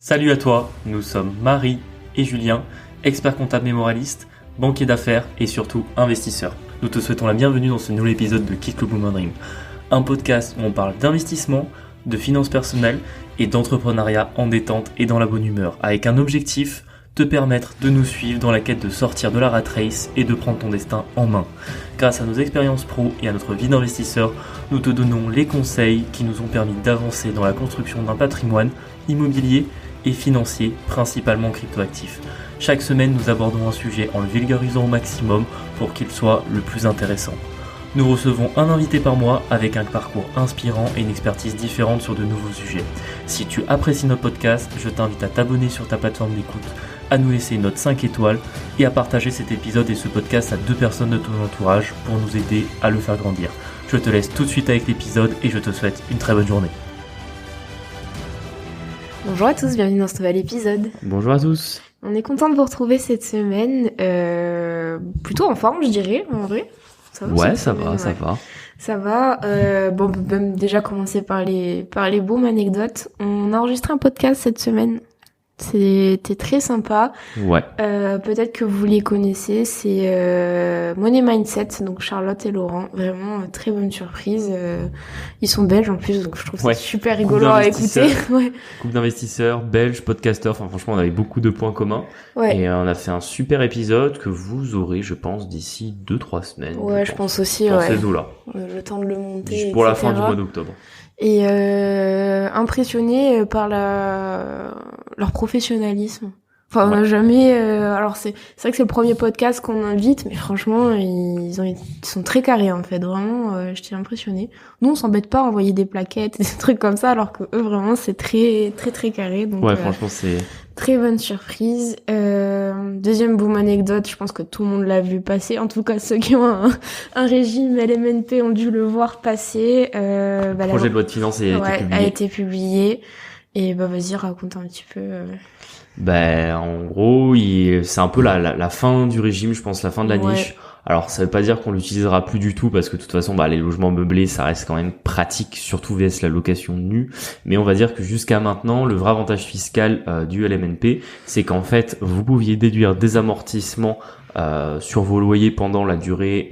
Salut à toi, nous sommes Marie et Julien, experts comptables mémoralistes, banquiers d'affaires et surtout investisseurs. Nous te souhaitons la bienvenue dans ce nouvel épisode de Kick le Boom Dream, un podcast où on parle d'investissement, de finances personnelles et d'entrepreneuriat en détente et dans la bonne humeur, avec un objectif, te permettre de nous suivre dans la quête de sortir de la rat race et de prendre ton destin en main. Grâce à nos expériences pro et à notre vie d'investisseur, nous te donnons les conseils qui nous ont permis d'avancer dans la construction d'un patrimoine immobilier et financier, principalement cryptoactif. Chaque semaine, nous abordons un sujet en le vulgarisant au maximum pour qu'il soit le plus intéressant. Nous recevons un invité par mois avec un parcours inspirant et une expertise différente sur de nouveaux sujets. Si tu apprécies notre podcast, je t'invite à t'abonner sur ta plateforme d'écoute, à nous laisser une note 5 étoiles et à partager cet épisode et ce podcast à 2 personnes de ton entourage pour nous aider à le faire grandir. Je te laisse tout de suite avec l'épisode et je te souhaite une très bonne journée. Bonjour à tous, bienvenue dans ce nouvel épisode. Bonjour à tous. On est content de vous retrouver cette semaine, plutôt en forme je dirais, en vrai. Ça va, ouais, ça va. Ça va, bon, on peut même déjà commencer par les booms anecdotes. On a enregistré un podcast cette semaine. C'était très sympa. Ouais. Peut-être que vous les connaissez, c'est Money Mindset, donc Charlotte et Laurent. Vraiment très bonne surprise. Ils sont belges en plus, donc je trouve ça super rigolo à écouter. Ouais. Couple d'investisseurs, belges, podcasteurs. Enfin, franchement, on avait beaucoup de points communs. Ouais. Et on a fait un super épisode que vous aurez, je pense, d'ici 2-3 semaines. Ouais, je pense aussi, dans ces eaux-là. Le temps de le monter. Pour etc. la fin du mois d'octobre. Et impressionné par leur professionnalisme. Enfin, on n'a jamais. Alors c'est vrai que c'est le premier podcast qu'on invite, mais franchement, ils sont très carrés en fait. Vraiment, j'étais impressionnée. Nous, on s'embête pas à envoyer des plaquettes, des trucs comme ça, alors que eux, vraiment, c'est très très très carré. Donc, ouais, franchement, c'est très bonne surprise. Deuxième boom anecdote, je pense que tout le monde l'a vu passer. En tout cas, ceux qui ont un régime LMNP ont dû le voir passer. Le projet de loi de finances a été publié. Et vas-y, raconte un petit peu. En gros, c'est un peu la fin du régime, je pense, la fin de la niche. Alors, ça veut pas dire qu'on l'utilisera plus du tout parce que de toute façon, les logements meublés, ça reste quand même pratique, surtout vs la location nue. Mais on va dire que jusqu'à maintenant, le vrai avantage fiscal du LMNP, c'est qu'en fait, vous pouviez déduire des amortissements sur vos loyers pendant la durée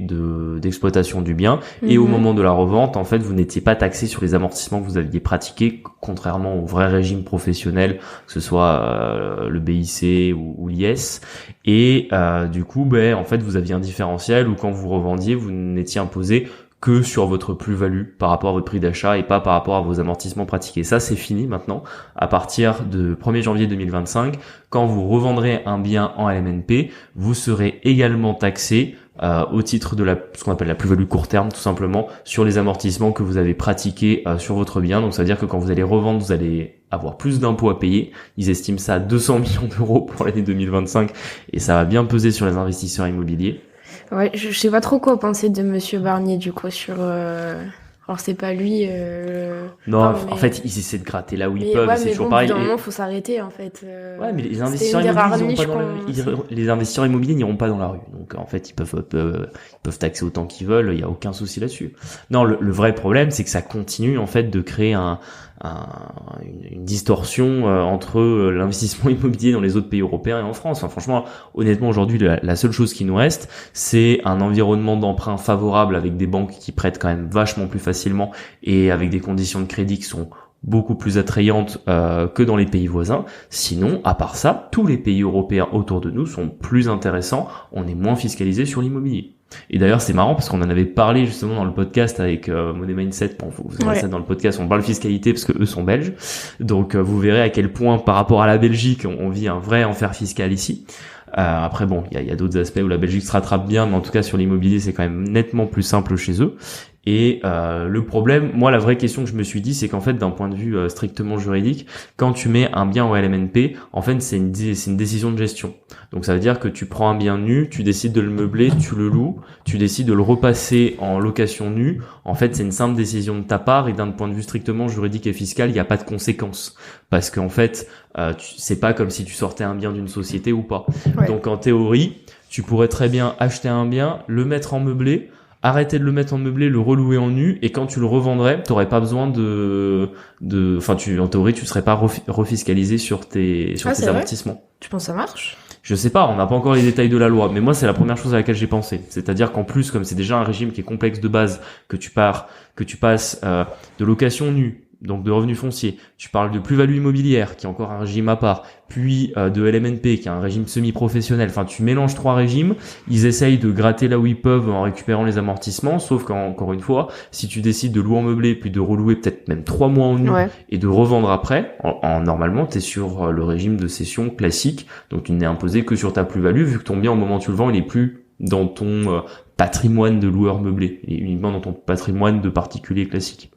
d'exploitation du bien et au moment de la revente, en fait, vous n'étiez pas taxé sur les amortissements que vous aviez pratiqués, contrairement au vrai régime professionnel, que ce soit le BIC ou l'IS. Et du coup, en fait, vous aviez un différentiel où quand vous revendiez, vous n'étiez imposé que sur votre plus-value par rapport à votre prix d'achat et pas par rapport à vos amortissements pratiqués. Ça, c'est fini maintenant. À partir de 1er janvier 2025, quand vous revendrez un bien en LMNP, vous serez également taxé au titre de ce qu'on appelle la plus-value court terme, tout simplement, sur les amortissements que vous avez pratiqués sur votre bien. Donc, ça veut dire que quand vous allez revendre, vous allez avoir plus d'impôts à payer. Ils estiment ça à 200 millions d'euros pour l'année 2025 et ça va bien peser sur les investisseurs immobiliers. Ouais, je sais pas trop quoi penser de Monsieur Barnier du coup sur. Alors c'est pas lui. Non, en fait ils essaient de gratter là où ils peuvent. C'est toujours pareil. Au bout d'un moment, faut s'arrêter en fait. Ouais, mais les investisseurs immobiliers n'iront pas dans la rue. Donc en fait ils peuvent taxer autant qu'ils veulent. Il y a aucun souci là-dessus. Non, le vrai problème c'est que ça continue en fait de créer une distorsion entre l'investissement immobilier dans les autres pays européens et en France. Enfin, franchement, honnêtement, aujourd'hui, la seule chose qui nous reste, c'est un environnement d'emprunt favorable avec des banques qui prêtent quand même vachement plus facilement et avec des conditions de crédit qui sont beaucoup plus attrayantes que dans les pays voisins. Sinon, à part ça, tous les pays européens autour de nous sont plus intéressants. On est moins fiscalisé sur l'immobilier. Et d'ailleurs c'est marrant parce qu'on en avait parlé justement dans le podcast avec Money Mindset. Bon, vous verrez ça dans le podcast, on parle fiscalité parce que eux sont belges. Donc vous verrez à quel point par rapport à la Belgique, on vit un vrai enfer fiscal ici. Après bon, il y a d'autres aspects où la Belgique se rattrape bien, mais en tout cas sur l'immobilier c'est quand même nettement plus simple chez eux. Et le problème, moi la vraie question que je me suis dit, c'est qu'en fait d'un point de vue strictement juridique, quand tu mets un bien au LMNP, en fait c'est une décision de gestion. Donc ça veut dire que tu prends un bien nu, tu décides de le meubler, tu le loues, tu décides de le repasser en location nue. En fait c'est une simple décision de ta part et d'un point de vue strictement juridique et fiscal, il n'y a pas de conséquences. Parce qu'en fait, c'est pas comme si tu sortais un bien d'une société ou pas. Ouais. Donc en théorie, tu pourrais très bien acheter un bien, le mettre en meublé, arrêter de le mettre en meublé, le relouer en nu, et quand tu le revendrais, t'aurais pas besoin en théorie, tu serais pas refiscalisé sur tes amortissements. Tu penses que ça marche? Je sais pas, on n'a pas encore les détails de la loi, mais moi c'est la première chose à laquelle j'ai pensé. C'est-à-dire qu'en plus, comme c'est déjà un régime qui est complexe de base, que tu passes de location nue, donc de revenus fonciers, tu parles de plus-value immobilière, qui est encore un régime à part, puis de LMNP, qui est un régime semi-professionnel. Enfin, tu mélanges 3 régimes, ils essayent de gratter là où ils peuvent en récupérant les amortissements, sauf qu'encore une fois, si tu décides de louer en meublé, puis de relouer peut-être même 3 mois en nu, et de revendre après, normalement, t'es sur le régime de cession classique, donc tu n'es imposé que sur ta plus-value, vu que ton bien, au moment où tu le vends, il est plus dans ton patrimoine de loueur meublé, et uniquement dans ton patrimoine de particulier classique.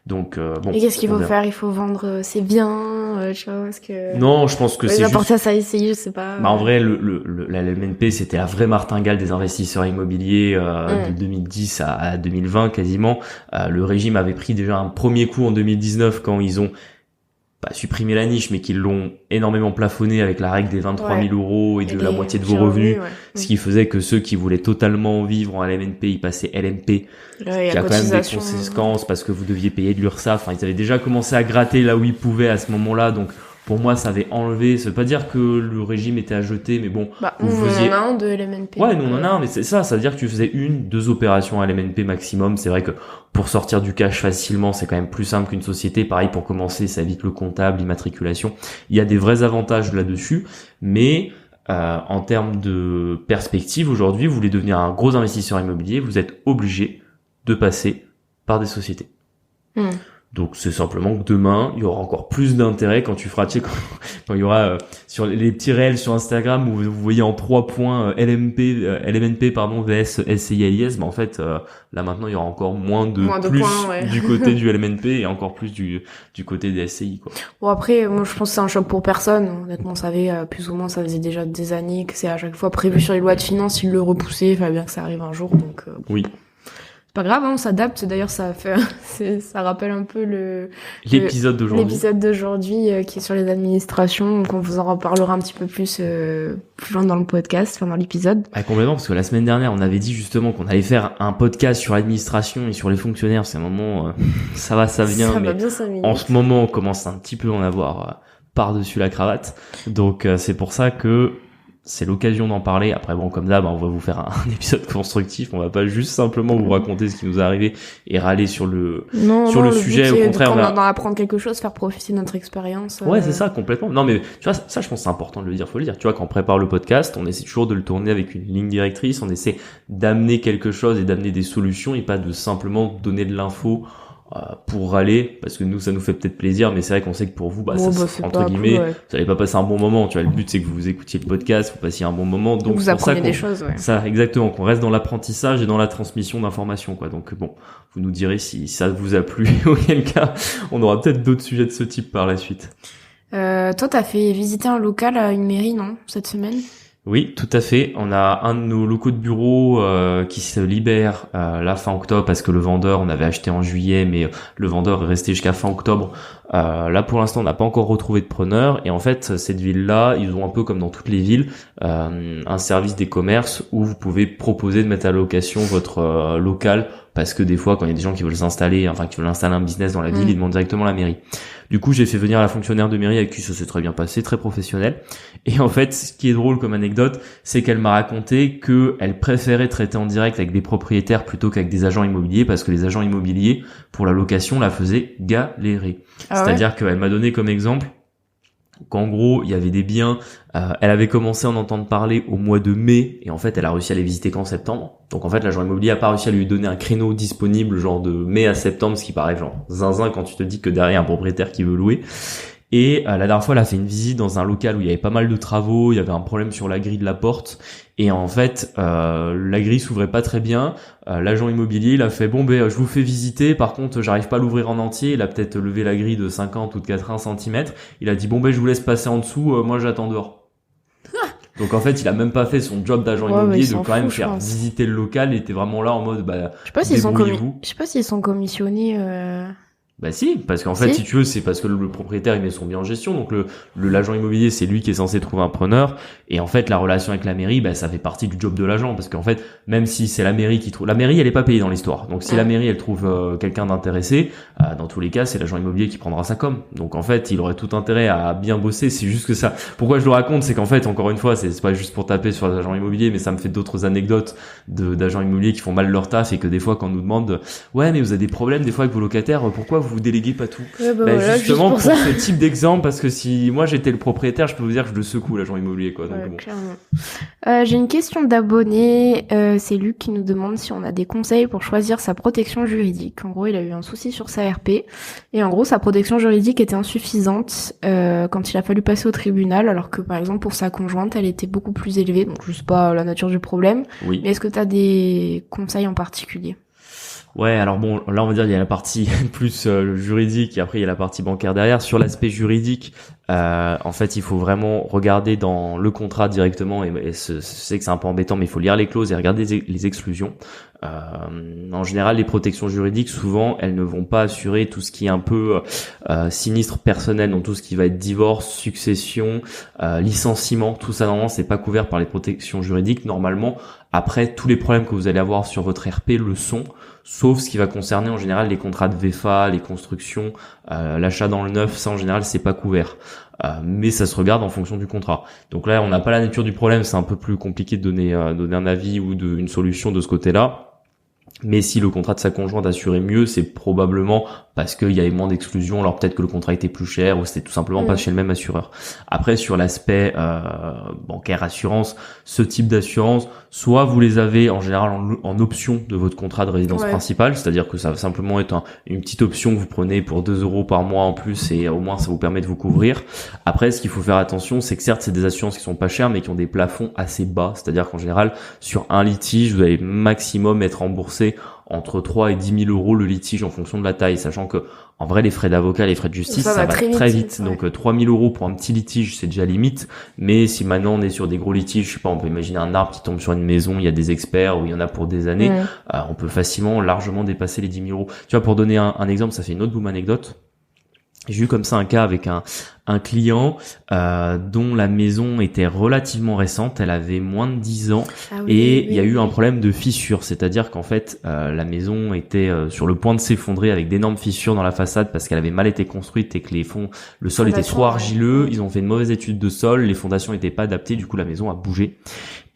Donc bon. Et qu'est-ce qu'il faut faire? Il faut vendre ses biens, tu vois, parce que non, je pense que c'est apporter à sa SCI, je sais pas. En vrai, la LMNP, c'était la vraie martingale des investisseurs immobiliers de 2010 à 2020 quasiment. Le régime avait pris déjà un premier coup en 2019 quand ils ont pas supprimé la niche, mais qu'ils l'ont énormément plafonné avec la règle des 23 000 euros et de la moitié de vos revenus, ce qui faisait que ceux qui voulaient totalement vivre en LMNP, ils passaient LMP, qui a quand même des conséquences parce que vous deviez payer de l'URSSAF. Enfin, ils avaient déjà commencé à gratter là où ils pouvaient à ce moment-là, donc pour moi, ça avait enlevé. Ça veut pas dire que le régime était à jeter, mais bon. Nous, on en a un de LMNP. Ouais, nous, on en a un, mais c'est ça. Ça veut dire que tu faisais 2 opérations à LMNP maximum. C'est vrai que pour sortir du cash facilement, c'est quand même plus simple qu'une société. Pareil, pour commencer, ça évite le comptable, l'immatriculation. Il y a des vrais avantages là-dessus, mais en termes de perspective, aujourd'hui, vous voulez devenir un gros investisseur immobilier, vous êtes obligé de passer par des sociétés. Donc c'est simplement que demain, il y aura encore plus d'intérêt quand tu feras, tu sais, quand il y aura sur les petits réels sur Instagram où vous voyez en 3 points LMNP vs SCI-LIS, en fait là maintenant il y aura encore moins de plus points, du côté du LMNP et encore plus du côté des SCI, quoi. Bon, après moi je pense que c'est un choc pour personne. Honnêtement, ça avait plus ou moins, ça faisait déjà des années que c'est à chaque fois prévu sur les lois de finances, ils le repoussaient, il fallait bien que ça arrive un jour, donc oui. Pas grave, on s'adapte. D'ailleurs, ça rappelle un peu l'épisode d'aujourd'hui qui est sur les administrations. Donc, on vous en reparlera un petit peu plus loin dans le podcast, dans l'épisode. Ah, complètement, parce que la semaine dernière, on avait dit justement qu'on allait faire un podcast sur l'administration et sur les fonctionnaires. C'est un moment, ça va, ça vient. Mais bien 5 minutes. En ce moment, on commence un petit peu à en avoir par-dessus la cravate. Donc, c'est pour ça que c'est l'occasion d'en parler. Après, bon, comme d'hab, on va vous faire un épisode constructif. On va pas juste simplement vous raconter ce qui nous est arrivé et râler sur le sujet. Au contraire, on va en apprendre quelque chose, faire profiter de notre expérience. Ouais, c'est ça, complètement. Non, mais tu vois, ça, je pense que c'est important de le dire. Faut le dire. Tu vois, quand on prépare le podcast, on essaie toujours de le tourner avec une ligne directrice. On essaie d'amener quelque chose et d'amener des solutions et pas de simplement donner de l'info pour râler, parce que nous ça nous fait peut-être plaisir, mais c'est vrai qu'on sait que pour vous entre guillemets cool, vous allez pas passer un bon moment, tu vois. Le but c'est que vous écoutiez le podcast, vous passiez un bon moment, donc vous apprenez des choses, ça exactement, qu'on reste dans l'apprentissage et dans la transmission d'informations, quoi. Donc bon, vous nous direz si ça vous a plu. Auquel cas on aura peut-être d'autres sujets de ce type par la suite. Toi t'as fait visiter un local à une mairie, non, cette semaine? Oui, tout à fait. On a un de nos locaux de bureau qui se libère là fin octobre, parce que le vendeur, on avait acheté en juillet, mais le vendeur est resté jusqu'à fin octobre. Là, pour l'instant, on n'a pas encore retrouvé de preneur. Et en fait, cette ville-là, ils ont un peu comme dans toutes les villes, un service des commerces où vous pouvez proposer de mettre à location votre local, parce que des fois, quand il y a des gens qui veulent s'installer, qui veulent installer un business dans la ville, ils demandent directement la mairie. Du coup, j'ai fait venir la fonctionnaire de mairie avec qui ça s'est très bien passé, très professionnel. Et en fait, ce qui est drôle comme anecdote, c'est qu'elle m'a raconté que elle préférait traiter en direct avec des propriétaires plutôt qu'avec des agents immobiliers, parce que les agents immobiliers, pour la location, la faisaient galérer. C'est-à-dire qu'elle m'a donné comme exemple qu'en gros, il y avait des biens, elle avait commencé à en entendre parler au mois de mai, et en fait, elle a réussi à les visiter qu'en septembre. Donc en fait, l'agent immobilier a pas réussi à lui donner un créneau disponible, genre de mai à septembre, ce qui paraît genre zinzin quand tu te dis que derrière un propriétaire qui veut louer. Et la dernière fois, elle a fait une visite dans un local où il y avait pas mal de travaux, il y avait un problème sur la grille de la porte, et en fait, la grille s'ouvrait pas très bien. L'agent immobilier, il a fait je vous fais visiter, par contre, j'arrive pas à l'ouvrir en entier. Il a peut-être levé la grille de 50 ou de 80 cm. Il a dit je vous laisse passer en dessous, moi j'attends dehors. Donc en fait, il a même pas fait son job d'agent immobilier de quand même faire visiter le local. Il était vraiment là en mode je sais pas s'ils sont commissionnés. Bah si, parce qu'en fait, si tu veux, c'est parce que le propriétaire il met son bien en gestion, donc l'agent immobilier c'est lui qui est censé trouver un preneur, et en fait la relation avec la mairie, bah ça fait partie du job de l'agent, parce qu'en fait même si c'est la mairie qui trouve, la mairie elle est pas payée dans l'histoire, donc si la mairie elle trouve quelqu'un d'intéressé, dans tous les cas c'est l'agent immobilier qui prendra sa com, donc en fait il aurait tout intérêt à bien bosser, c'est juste que ça. Pourquoi je le raconte, c'est qu'en fait encore une fois c'est pas juste pour taper sur les agents immobiliers, mais ça me fait d'autres anecdotes d'agents immobiliers qui font mal leur taf et que des fois quand on nous demande ouais mais vous avez des problèmes des fois avec vos locataires, pourquoi vous déléguez pas tout? Voilà, justement pour ce type d'exemple, parce que si moi j'étais le propriétaire, je peux vous dire que je le secoue l'agent immobilier quoi. Donc, bon. Clairement. J'ai une question d'abonné, c'est Luc qui nous demande si on a des conseils pour choisir sa protection juridique. En gros, il a eu un souci sur sa RP et en gros sa protection juridique était insuffisante quand il a fallu passer au tribunal, alors que par exemple pour sa conjointe elle était beaucoup plus élevée, donc je sais pas la nature du problème. Oui. Mais est-ce que tu as des conseils en particulier? Ouais, alors bon, là on va dire il y a la partie plus juridique et après il y a la partie bancaire derrière. Sur l'aspect juridique, en fait il faut vraiment regarder dans le contrat directement, et je sais que c'est un peu embêtant, mais il faut lire les clauses et regarder les exclusions. En général, les protections juridiques, souvent, elles ne vont pas assurer tout ce qui est un peu sinistre personnel, donc tout ce qui va être divorce, succession, licenciement, tout ça normalement c'est pas couvert par les protections juridiques. Normalement, après tous les problèmes que vous allez avoir sur votre RP le sont, sauf ce qui va concerner en général les contrats de VFA, les constructions, l'achat dans le neuf, ça en général c'est pas couvert. Mais ça se regarde en fonction du contrat. Donc là, on n'a pas la nature du problème, c'est un peu plus compliqué de donner un avis ou une solution de ce côté-là. Mais si le contrat de sa conjointe assurait mieux, c'est probablement parce qu'il y avait moins d'exclusions, alors peut-être que le contrat était plus cher ou c'était tout simplement pas chez le même assureur. Après, sur l'aspect bancaire, assurance, ce type d'assurance, soit vous les avez en général en option de votre contrat de résidence principale, c'est-à-dire que ça va simplement être une petite option que vous prenez pour 2 € par mois en plus et au moins ça vous permet de vous couvrir. Après, ce qu'il faut faire attention, c'est que certes c'est des assurances qui sont pas chères mais qui ont des plafonds assez bas, c'est-à-dire qu'en général sur un litige vous allez maximum être remboursé entre 3 et 10 000 € le litige en fonction de la taille, sachant que en vrai les frais d'avocat, les frais de justice ça va très vite. Donc 3 000 € pour un petit litige c'est déjà limite, mais si maintenant on est sur des gros litiges, je sais pas, on peut imaginer un arbre qui tombe sur une maison, il y a des experts où il y en a pour des années, on peut facilement largement dépasser les 10 000 €. Tu vois, pour donner un exemple, ça fait une autre boom anecdote. J'ai eu comme ça un cas avec un client dont la maison était relativement récente, elle avait moins de 10 ans et il y a eu un problème de fissure, c'est-à-dire qu'en fait la maison était sur le point de s'effondrer avec d'énormes fissures dans la façade parce qu'elle avait mal été construite et que le sol était trop argileux, ils ont fait une mauvaise étude de sol, les fondations n'étaient pas adaptées, du coup la maison a bougé.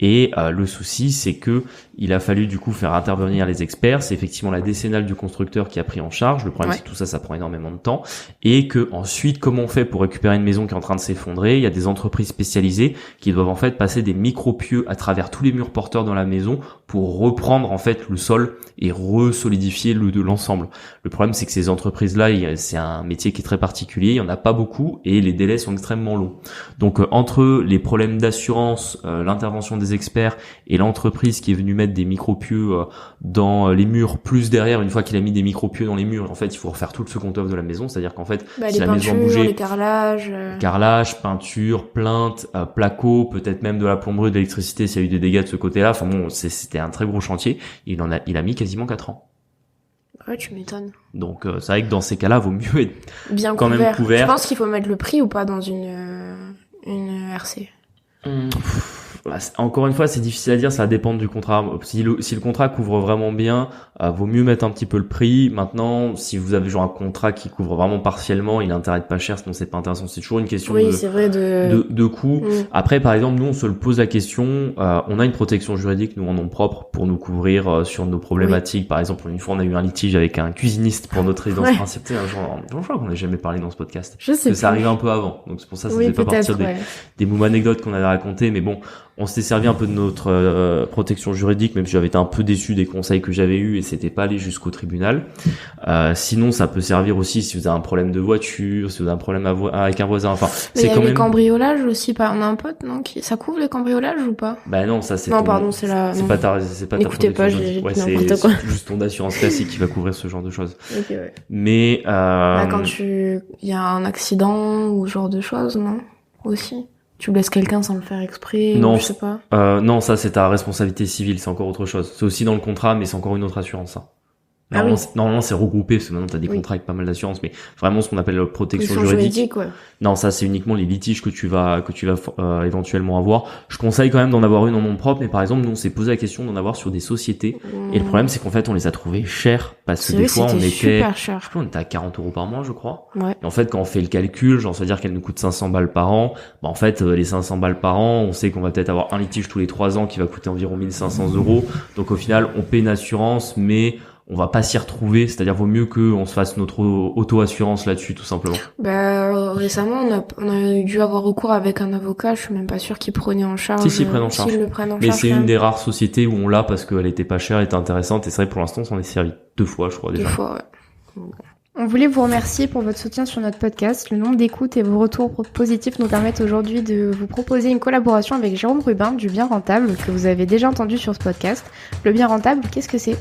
Et le souci, c'est que il a fallu du coup faire intervenir les experts. C'est effectivement la décennale du constructeur qui a pris en charge. Le problème, c'est que tout ça, ça prend énormément de temps. Et que ensuite, comment on fait pour récupérer une maison qui est en train de s'effondrer? Il y a des entreprises spécialisées qui doivent en fait passer des micro-pieux à travers tous les murs porteurs dans la maison pour reprendre en fait le sol et resolidifier l'ensemble. Le problème, c'est que ces entreprises-là, c'est un métier qui est très particulier. Il y en a pas beaucoup et les délais sont extrêmement longs. Donc entre les problèmes d'assurance, l'intervention des experts et l'entreprise qui est venue mettre des micro-pieux dans les murs, plus derrière, une fois qu'il a mis des micro-pieux dans les murs, en fait, il faut refaire tout le second œuvre de la maison, c'est-à-dire qu'en fait, si la maison a bougé, les carrelages, peinture, plainte, placo, peut-être même de la plomberie, de l'électricité s'il y a eu des dégâts de ce côté-là. Enfin bon, c'était un très gros chantier. Il a mis quasiment 4 ans. Ouais, tu m'étonnes. Donc c'est vrai que dans ces cas-là, vaut mieux être bien quand même couvert. Tu penses qu'il faut mettre le prix ou pas dans une RC? Encore une fois, c'est difficile à dire, ça va dépendre du contrat. Si le contrat couvre vraiment bien, vaut mieux mettre un petit peu le prix. Maintenant, si vous avez genre un contrat qui couvre vraiment partiellement, il a intérêt de pas cher, sinon c'est pas intéressant. C'est toujours une question de coût. Après, par exemple, nous, on se le pose la question, on a une protection juridique, nous, en nom propre, pour nous couvrir sur nos problématiques. Par exemple, une fois, on a eu un litige avec un cuisiniste pour notre résidence principale. Je crois qu'on n'a jamais parlé dans ce podcast. Je sais pas. Ça arrive un peu avant. Donc, c'est pour ça faisait pas partir des moments anecdotes qu'on avait racontés. Mais bon, on s'était servi un peu de notre protection juridique, même si j'avais été un peu déçu des conseils que j'avais eus et c'était pas allé jusqu'au tribunal. Sinon, ça peut servir aussi si vous avez un problème de voiture, si vous avez un problème avec un voisin. Enfin, mais c'est quand même. Il y a les cambriolages aussi. On a un pote, non, ça couvre les cambriolages ou pas? Bah non, ça c'est. Non, pardon, c'est la. C'est pas ta. N'écoutez pas, j'ai n'importe quoi. C'est juste ton assurance classique qui va couvrir ce genre de choses. Ok, ouais. Mais quand il y a un accident ou ce genre de choses, non? Aussi. Tu blesses quelqu'un sans le faire exprès, non, je sais pas. Non, ça c'est ta responsabilité civile, c'est encore autre chose. C'est aussi dans le contrat, mais c'est encore une autre assurance, ça. Normalement, c'est regroupé, parce que maintenant, t'as des contrats avec pas mal d'assurances, mais vraiment, ce qu'on appelle protection juridique. Ouais. Non, ça, c'est uniquement les litiges que tu vas éventuellement avoir. Je conseille quand même d'en avoir une en nom propre, mais par exemple, nous, on s'est posé la question d'en avoir sur des sociétés. Et le problème, c'est qu'en fait, on les a trouvées chères, parce que des fois, on était à 40 € par mois, je crois. Ouais. Et en fait, quand on fait le calcul, genre, ça veut dire qu'elle nous coûte 500 balles par an. Bah, en fait, les 500 balles par an, on sait qu'on va peut-être avoir un litige tous les 3 ans qui va coûter environ 1500 €. Donc, au final, on paie une assurance, mais on va pas s'y retrouver, c'est-à-dire vaut mieux qu'on se fasse notre auto-assurance là-dessus, tout simplement. Récemment, on a dû avoir recours avec un avocat, je suis même pas sûr qu'il prenait en charge. Si, le prennent en charge. Mais c'est une des rares sociétés où on l'a parce qu'elle était pas chère, elle était intéressante, et c'est vrai pour l'instant, on s'en est servi 2 fois, je crois, déjà. 2 fois, ouais. On voulait vous remercier pour votre soutien sur notre podcast. Le nombre d'écoutes et vos retours positifs nous permettent aujourd'hui de vous proposer une collaboration avec Jérôme Rubin du Bien Rentable, que vous avez déjà entendu sur ce podcast. Le Bien Rentable, qu'est-ce que c'est ?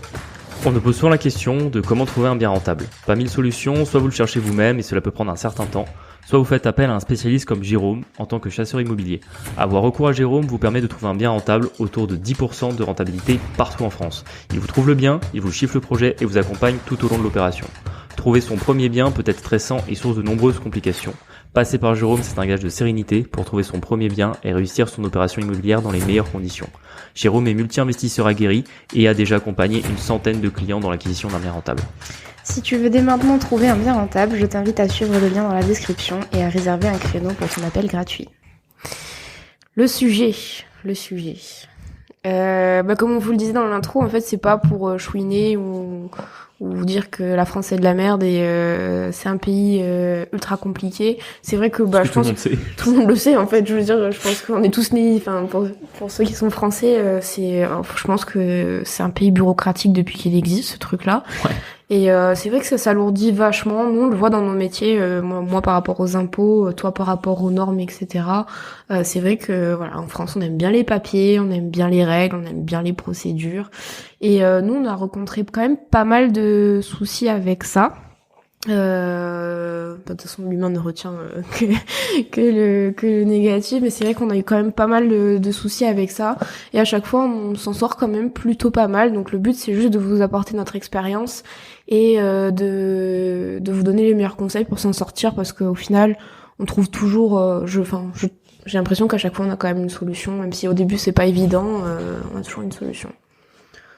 On nous pose souvent la question de comment trouver un bien rentable. Pas 1000 solutions, soit vous le cherchez vous-même et cela peut prendre un certain temps, soit vous faites appel à un spécialiste comme Jérôme en tant que chasseur immobilier. Avoir recours à Jérôme vous permet de trouver un bien rentable autour de 10% de rentabilité partout en France. Il vous trouve le bien, il vous chiffre le projet et vous accompagne tout au long de l'opération. Trouver son premier bien peut être stressant et source de nombreuses complications. Passer par Jérôme, c'est un gage de sérénité pour trouver son premier bien et réussir son opération immobilière dans les meilleures conditions. Jérôme est multi-investisseur aguerri et a déjà accompagné une centaine de clients dans l'acquisition d'un bien rentable. Si tu veux dès maintenant trouver un bien rentable, je t'invite à suivre le lien dans la description et à réserver un créneau pour ton appel gratuit. Le sujet. Comme on vous le disait dans l'intro, en fait, c'est pas pour chouiner ou dire que la France est de la merde et c'est un pays ultra compliqué. C'est vrai que je pense que tout le monde le sait en fait. Je veux dire, je pense qu'on est tous nés. Enfin, pour ceux qui sont français, je pense que c'est un pays bureaucratique depuis qu'il existe ce truc-là. Ouais. Et c'est vrai que ça s'alourdit vachement. Nous, on le voit dans nos métiers. Moi, par rapport aux impôts, toi, par rapport aux normes, etc. C'est vrai que voilà, en France, on aime bien les papiers, on aime bien les règles, on aime bien les procédures. Et nous, on a rencontré quand même pas mal de soucis avec ça. De toute façon, l'humain ne retient que le négatif, mais c'est vrai qu'on a eu quand même pas mal de soucis avec ça. Et à chaque fois, on s'en sort quand même plutôt pas mal. Donc le but, c'est juste de vous apporter notre expérience et de vous donner les meilleurs conseils pour s'en sortir, parce qu'au final, on trouve toujours. J'ai l'impression qu'à chaque fois, on a quand même une solution, même si au début, c'est pas évident. On a toujours une solution.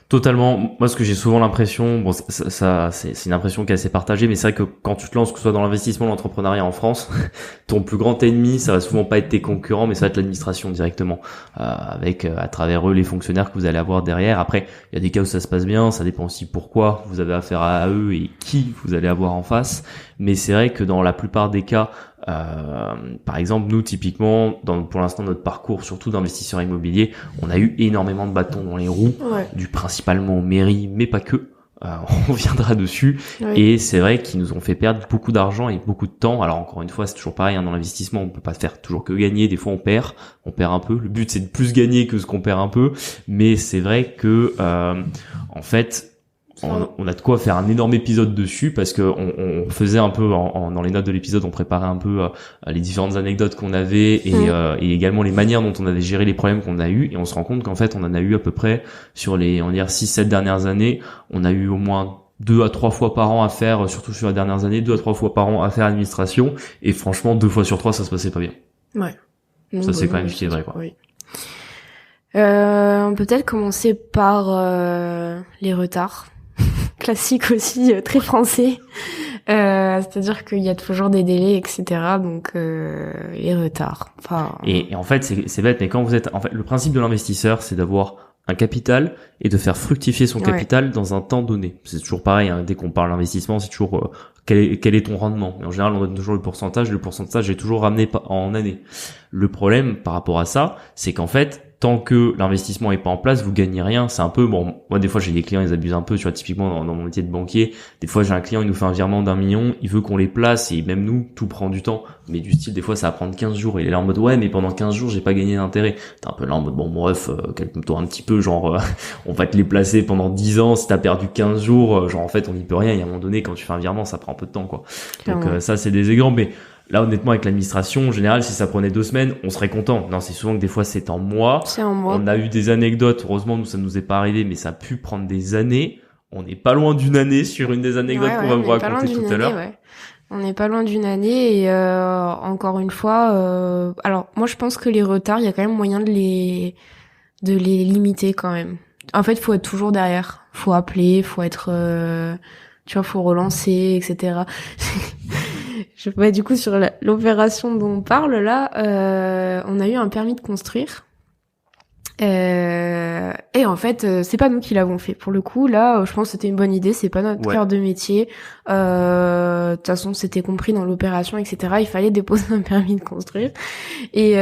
Totalement. Moi, ce que j'ai souvent l'impression, c'est une impression qui est assez partagée, mais c'est vrai que quand tu te lances, que ce soit dans l'investissement ou l'entrepreneuriat en France, ton plus grand ennemi, ça va souvent pas être tes concurrents, mais ça va être l'administration directement, avec à travers eux les fonctionnaires que vous allez avoir derrière. Après, il y a des cas où ça se passe bien, ça dépend aussi pourquoi vous avez affaire à eux et qui vous allez avoir en face. Mais c'est vrai que dans la plupart des cas, par exemple, nous typiquement, pour l'instant notre parcours, surtout d'investisseurs immobiliers, on a eu énormément de bâtons dans les roues, dû principalement aux mairies, mais pas que. On viendra dessus. Oui. Et c'est vrai qu'ils nous ont fait perdre beaucoup d'argent et beaucoup de temps. Alors encore une fois, c'est toujours pareil, dans l'investissement, on peut pas faire toujours que gagner. Des fois, on perd un peu. Le but, c'est de plus gagner que ce qu'on perd un peu. Mais c'est vrai que, en fait, on a de quoi faire un énorme épisode dessus, parce que on faisait un peu dans les notes de l'épisode, on préparait un peu les différentes anecdotes qu'on avait et également les manières dont on avait géré les problèmes qu'on a eu, et on se rend compte qu'en fait on en a eu à peu près sur les 6-7 dernières années, on a eu au moins 2 à 3 fois par an à faire, surtout sur les dernières années, 2 à 3 fois par an à faire l'administration, et franchement 2 fois sur 3 ça se passait pas bien. Ouais. Ça c'est quand même ce qui est vrai, quoi. Oui. On peut peut-être commencer par les retards. Classique aussi, très français. C'est-à-dire qu'il y a toujours des délais, etc. Donc les retards. Enfin. Et en fait, c'est bête, mais quand vous êtes, en fait, le principe de l'investisseur, c'est d'avoir un capital et de faire fructifier son capital dans un temps donné. C'est toujours pareil, hein, dès qu'on parle d'investissement, c'est toujours quel est ton rendement. Et en général, on donne toujours le pourcentage. Le pourcentage est toujours ramené en année. Le problème par rapport à ça, c'est qu'en fait, tant que l'investissement est pas en place, vous gagnez rien. C'est un peu, bon, moi, des fois, j'ai des clients, ils abusent un peu, tu vois, typiquement, dans mon métier de banquier. Des fois, j'ai un client, il nous fait un virement d'1 million, il veut qu'on les place, et même nous, tout prend du temps. Mais du style, des fois, ça va prendre 15 jours. Et il est là en mode, ouais, mais pendant 15 jours, j'ai pas gagné d'intérêt. T'es un peu là en mode, bon, bref, calme-toi un petit peu, genre, on va te les placer pendant 10 ans, si t'as perdu 15 jours, genre, en fait, on n'y peut rien. Et à un moment donné, quand tu fais un virement, ça prend un peu de temps, quoi. Donc, ça, c'est des exemples, mais là, honnêtement, avec l'administration, en général, si ça prenait 2 semaines, on serait content. Non, c'est souvent que des fois, c'est en mois. C'est en mois. On a eu des anecdotes. Heureusement, nous, ça nous est pas arrivé, mais ça a pu prendre des années. on n'est pas loin d'une année sur une des anecdotes qu'on va vous raconter tout à l'heure. Ouais. On n'est pas loin d'une année et encore une fois, alors moi je pense que les retards, il y a quand même moyen de les limiter quand même. En fait, faut être toujours derrière, faut appeler, faut être, tu vois, faut relancer, etc. Du coup sur l'opération dont on parle là, on a eu un permis de construire. Et en fait, c'est pas nous qui l'avons fait. Pour le coup, là, je pense que c'était une bonne idée. C'est pas notre cœur de métier. De toute façon, c'était compris dans l'opération, etc. Il fallait déposer un permis de construire. Et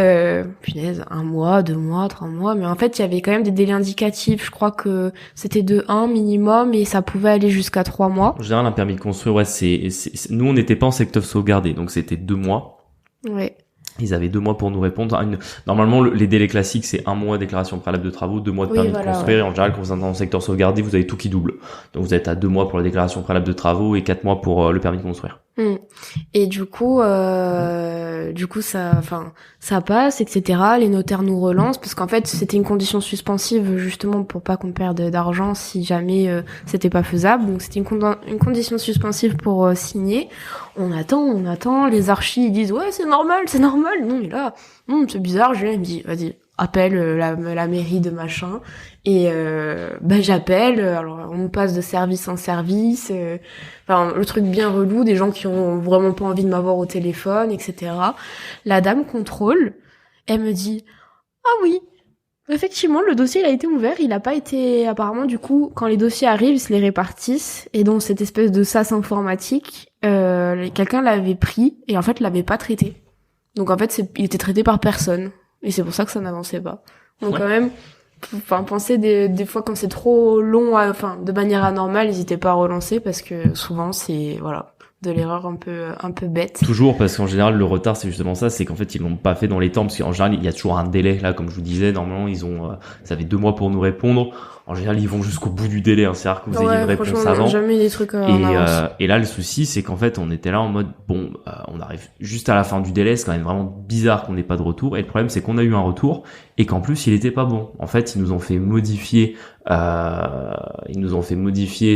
punaise, 1 mois, 2 mois, 3 mois. Mais en fait, il y avait quand même des délais indicatifs. Je crois que c'était de 1 minimum et ça pouvait aller jusqu'à 3 mois. En général, un permis de construire, ouais, nous, on n'était pas en secteur sauvegardé, donc c'était 2 mois. Ouais. Ils avaient 2 mois pour nous répondre. Normalement, les délais classiques, c'est 1 mois déclaration préalable de travaux, 2 mois de permis de construire. Ouais. Et en général, quand vous êtes dans le secteur sauvegardé, vous avez tout qui double. Donc, vous êtes à 2 mois pour la déclaration préalable de travaux et 4 mois pour le permis de construire. Et du coup, ça passe, etc. Les notaires nous relancent parce qu'en fait, c'était une condition suspensive justement pour pas qu'on perde d'argent si jamais c'était pas faisable. Donc, c'était une condition suspensive pour signer. On attend. Les archis ils disent ouais, c'est normal. Non, mais là, c'est bizarre. Julien il me dit vas-y, appelle la mairie de machin. Et j'appelle. Alors, on me passe de service en service. Le truc bien relou, des gens qui ont vraiment pas envie de m'avoir au téléphone, etc. La dame contrôle, elle me dit « Ah oui, effectivement, le dossier il a été ouvert, il a pas été... Apparemment, du coup, quand les dossiers arrivent, ils se les répartissent, et donc cette espèce de sas informatique, quelqu'un l'avait pris, et en fait, l'avait pas traité. Donc en fait, il était traité par personne, et c'est pour ça que ça n'avançait pas. Donc quand même... pensez des fois quand c'est trop long, de manière anormale, n'hésitez pas à relancer parce que souvent c'est de l'erreur un peu bête. Toujours parce qu'en général le retard c'est justement ça, c'est qu'en fait ils l'ont pas fait dans les temps parce qu'en général il y a toujours un délai là comme je vous disais, normalement ils ont ça fait 2 mois pour nous répondre. En général, ils vont jusqu'au bout du délai, c'est-à-dire que vous ayez une réponse avant. Jamais des trucs et là, le souci, c'est qu'en fait, on était là en mode, on arrive juste à la fin du délai, c'est quand même vraiment bizarre qu'on n'ait pas de retour. Et le problème, c'est qu'on a eu un retour et qu'en plus, il était pas bon. En fait, ils nous ont fait modifier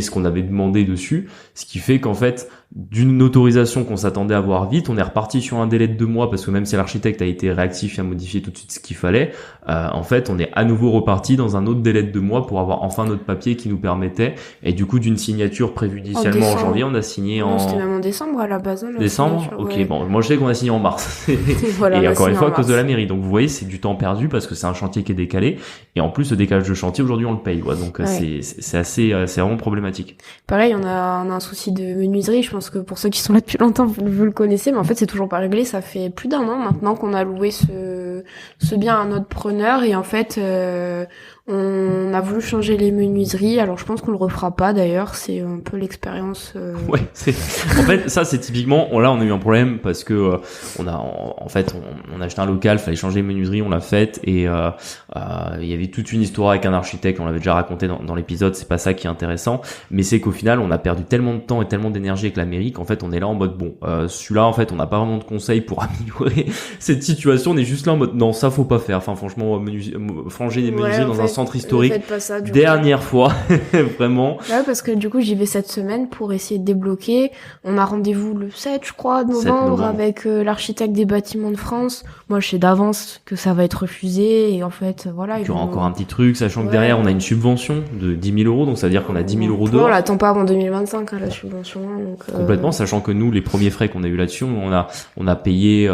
ce qu'on avait demandé dessus, ce qui fait qu'en fait, d'une autorisation qu'on s'attendait à voir vite, on est reparti sur un délai de 2 mois parce que même si l'architecte a été réactif et a modifié tout de suite ce qu'il fallait, en fait, on est à nouveau reparti dans un autre délai de 2 mois pour avoir enfin notre papier qui nous permettait, et du coup d'une signature prévue initialement en janvier, on a signé c'était même en décembre à la base. Décembre, ok, ouais. Bon, moi je sais qu'on a signé en mars. Et encore une fois à cause de la mairie, donc vous voyez c'est du temps perdu parce que c'est un chantier qui est décalé, et en plus le décalage de chantier aujourd'hui on le paye, donc c'est vraiment problématique. Pareil, on a un souci de menuiserie, je pense que pour ceux qui sont là depuis longtemps vous le connaissez, mais en fait c'est toujours pas réglé, ça fait plus d'1 an maintenant qu'on a loué ce bien à notre preneur, et en fait on a voulu changer les menuiseries, alors je pense qu'on le refera pas d'ailleurs, c'est un peu l'expérience. Ouais, en fait ça c'est typiquement, là on a eu un problème parce que on a acheté un local, fallait changer les menuiseries, on l'a fait, et il y avait toute une histoire avec un architecte, on l'avait déjà raconté dans l'épisode, c'est pas ça qui est intéressant, mais c'est qu'au final on a perdu tellement de temps et tellement d'énergie avec la mairie qu'en fait on est là en mode celui-là en fait on n'a pas vraiment de conseils pour améliorer cette situation, on est juste là en mode non ça faut pas faire, franchement franger des menuiseries dans un centre historique, ça, dernière fois vraiment. Ouais, parce que du coup j'y vais cette semaine pour essayer de débloquer. On a rendez-vous le 7 je crois novembre avec l'architecte des bâtiments de France. Moi je sais d'avance que ça va être refusé, et en fait voilà. Il y aura encore un petit truc, sachant que derrière on a une subvention de 10 000 €, donc ça veut dire qu'on a 10 000 € d'or. On l'attend pas avant 2025 la subvention, donc complètement, sachant que nous les premiers frais qu'on a eu là-dessus, on a payé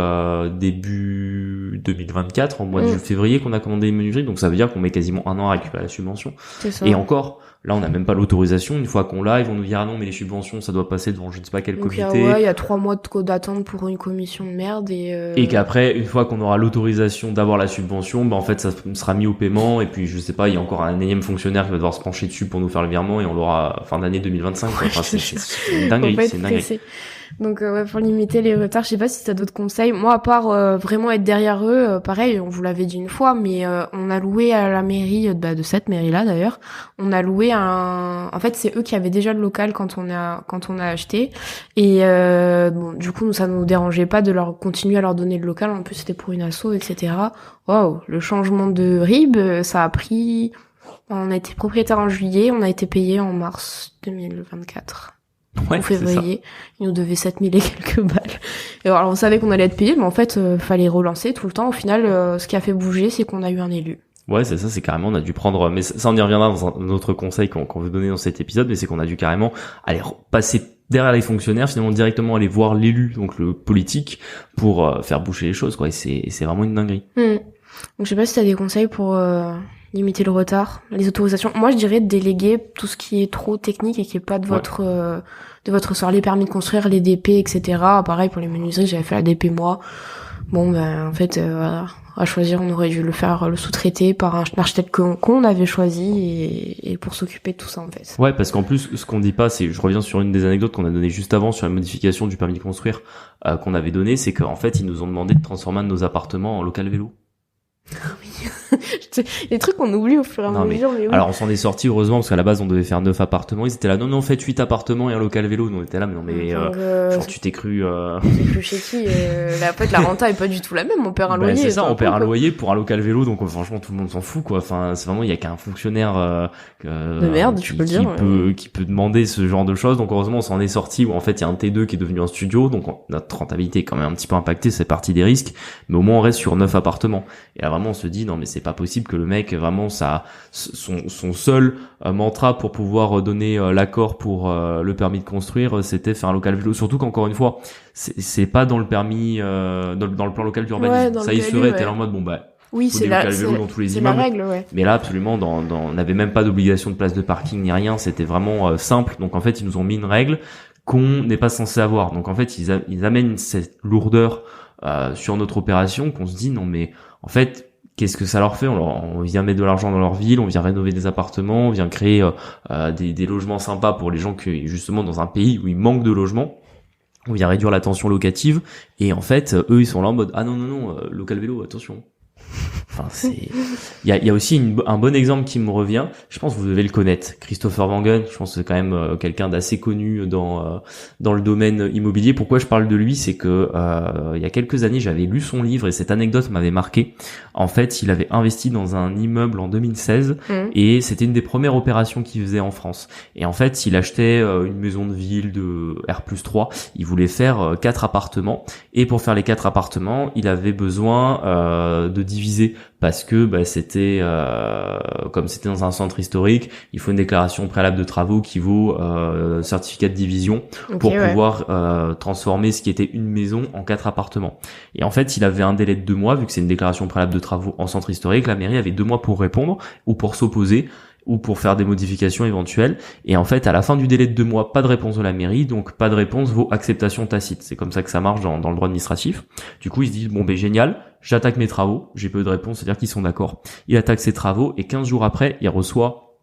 début 2024, en mois de février qu'on a commandé les menuiseries, donc ça veut dire qu'on met quasiment 1 an à récupérer la subvention. C'est ça. Et encore, là on n'a même pas l'autorisation, une fois qu'on l'a, ils vont nous dire ah non mais les subventions ça doit passer devant je ne sais pas quel comité. Il y a 3 mois de code d'attente pour une commission de merde, et qu'après une fois qu'on aura l'autorisation d'avoir la subvention, en fait ça sera mis au paiement, et puis je sais pas, il y a encore un énième fonctionnaire qui va devoir se pencher dessus pour nous faire le virement, et on l'aura fin d'année 2025. C'est une dinguerie, c'est une dinguerie. Donc pour limiter les retards, je sais pas si t'as d'autres conseils. Moi, à part vraiment être derrière eux, pareil, on vous l'avait dit une fois, mais on a loué à la mairie de cette mairie-là d'ailleurs. On a loué en fait, c'est eux qui avaient déjà le local quand on a acheté. Et du coup, ça nous dérangeait pas de leur continuer à leur donner le local. En plus, c'était pour une asso, etc. Waouh, le changement de RIB, ça a pris On a été propriétaire en juillet, on a été payé en mars 2024. Ouais, En février, ils nous devaient 7000 et quelques balles. Et alors, on savait qu'on allait être payé, mais en fait, fallait relancer tout le temps. Au final, ce qui a fait bouger, c'est qu'on a eu un élu. Ouais, c'est ça, c'est carrément, on a dû prendre, mais ça on y reviendra dans un autre conseil qu'on veut donner dans cet épisode, mais c'est qu'on a dû carrément aller passer derrière les fonctionnaires, finalement directement aller voir l'élu, donc le politique, pour faire bouger les choses, quoi. Et c'est vraiment une dinguerie. Donc, je sais pas si t'as des conseils pour limiter le retard, les autorisations. Moi, je dirais de déléguer tout ce qui est trop technique et qui est pas de votre sort, les permis de construire, les DP, etc. Pareil pour les menuiseries, j'avais fait la DP moi. Bon, ben, en fait, à choisir, on aurait dû le faire, le sous-traiter par un architecte qu'on avait choisi et pour s'occuper de tout ça, en fait. Ouais, parce qu'en plus, ce qu'on dit pas, c'est, je reviens sur une des anecdotes qu'on a données juste avant sur la modification du permis de construire, qu'on avait donné, c'est qu'en fait, ils nous ont demandé de transformer un de nos appartements en local vélo. Les trucs qu'on oublie au fur et à mesure, mais oui. Alors on s'en est sorti heureusement parce qu'à la base on devait faire 9 appartements, ils étaient là non faites 8 appartements et un local vélo, nous on était là mais non mais genre tu t'es cru C'est plus chez qui en fait la renta est pas du tout la même, on perd un loyer. C'est ça, on perd un loyer pour un local vélo, donc franchement tout le monde s'en fout quoi. Enfin c'est vraiment, il y a qu'un fonctionnaire de merde, je peux le dire, qui peut demander ce genre de choses. Donc heureusement on s'en est sorti, où en fait il y a un T2 qui est devenu un studio, donc notre rentabilité est quand même un petit peu impactée, c'est partie des risques, mais au moins on reste sur 9 appartements. Et là vraiment on se dit non mais c'est pas possible que le mec vraiment son seul mantra pour pouvoir donner l'accord pour le permis de construire, c'était faire un local vélo. Surtout qu'encore une fois, c'est pas dans le permis dans le plan local d'urbanisme. Ça y serait, t'es là en mode bon bah oui, c'est la règle, ouais. Mais là, absolument, on n'avait même pas d'obligation de place de parking ni rien. C'était vraiment simple. Donc en fait, ils nous ont mis une règle qu'on n'est pas censé avoir. Donc en fait, ils amènent cette lourdeur sur notre opération qu'on se dit non mais en fait, qu'est-ce que ça leur fait? On vient mettre de l'argent dans leur ville, on vient rénover des appartements, on vient créer des logements sympas pour les gens qui, justement, dans un pays où il manque de logements, on vient réduire la tension locative. Et en fait, eux, ils sont là en mode ah non, local vélo, attention. Enfin, il y a aussi un bon exemple qui me revient. Je pense que vous devez le connaître, Christopher Wangen. Je pense que c'est quand même quelqu'un d'assez connu dans le domaine immobilier. Pourquoi je parle de lui, c'est que il y a quelques années, j'avais lu son livre et cette anecdote m'avait marqué. En fait, il avait investi dans un immeuble en 2016 et c'était une des premières opérations qu'il faisait en France. Et en fait, il achetait une maison de ville de R+3. Il voulait faire 4 appartements et pour faire les 4 appartements, il avait besoin de diviser parce que c'était comme c'était dans un centre historique, il faut une déclaration préalable de travaux qui vaut certificat de division pour pouvoir transformer ce qui était une maison en 4 appartements. Et en fait, il avait un délai de 2 mois vu que c'est une déclaration préalable de travaux en centre historique. La mairie avait 2 mois pour répondre ou pour s'opposer ou pour faire des modifications éventuelles. Et en fait, à la fin du délai de 2 mois, pas de réponse de la mairie, donc pas de réponse vaut acceptation tacite. C'est comme ça que ça marche dans le droit administratif. Du coup, ils se disent, bon, génial, j'attaque mes travaux, j'ai peu de réponse, c'est-à-dire qu'ils sont d'accord. Il attaque ses travaux, et 15 jours après, il reçoit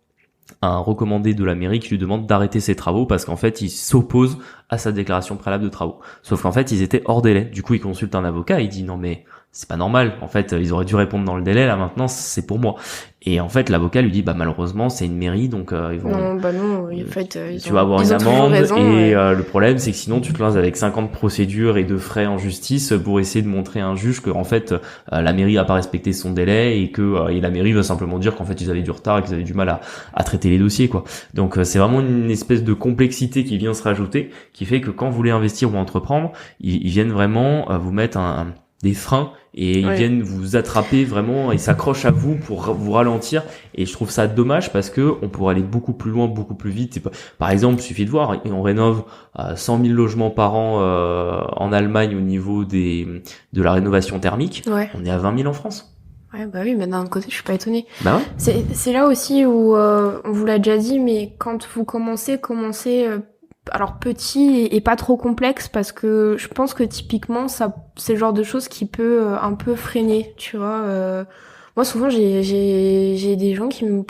un recommandé de la mairie qui lui demande d'arrêter ses travaux parce qu'en fait, il s'oppose à sa déclaration préalable de travaux. Sauf qu'en fait, ils étaient hors délai. Du coup, il consulte un avocat, il dit, non mais c'est pas normal. En fait, ils auraient dû répondre dans le délai, là maintenant, c'est pour moi. Et en fait, l'avocat lui dit, malheureusement, c'est une mairie, donc ils vont... Non, en fait, tu vas avoir une amende, et le problème, c'est que sinon, tu te lances avec 50 procédures et de frais en justice pour essayer de montrer à un juge que, en fait, la mairie a pas respecté son délai et que la mairie va simplement dire qu'en fait, ils avaient du retard et qu'ils avaient du mal à traiter les dossiers, quoi. Donc, c'est vraiment une espèce de complexité qui vient se rajouter, qui fait que quand vous voulez investir ou entreprendre, ils viennent vraiment vous mettre des freins et ils viennent vous attraper vraiment et s'accrochent à vous pour vous ralentir. Et je trouve ça dommage parce que on pourrait aller beaucoup plus loin, beaucoup plus vite. Par exemple, il suffit de voir, on rénove 100 000 logements par an en Allemagne au niveau de la rénovation thermique. Ouais. On est à 20 000 en France. Ouais, oui, mais d'un autre côté, je suis pas étonnée. Bah ouais. C'est là aussi où on vous l'a déjà dit, mais quand vous commencez alors petit et pas trop complexe, parce que je pense que typiquement ça c'est le genre de choses qui peut un peu freiner, tu vois. Moi souvent j'ai des gens qui me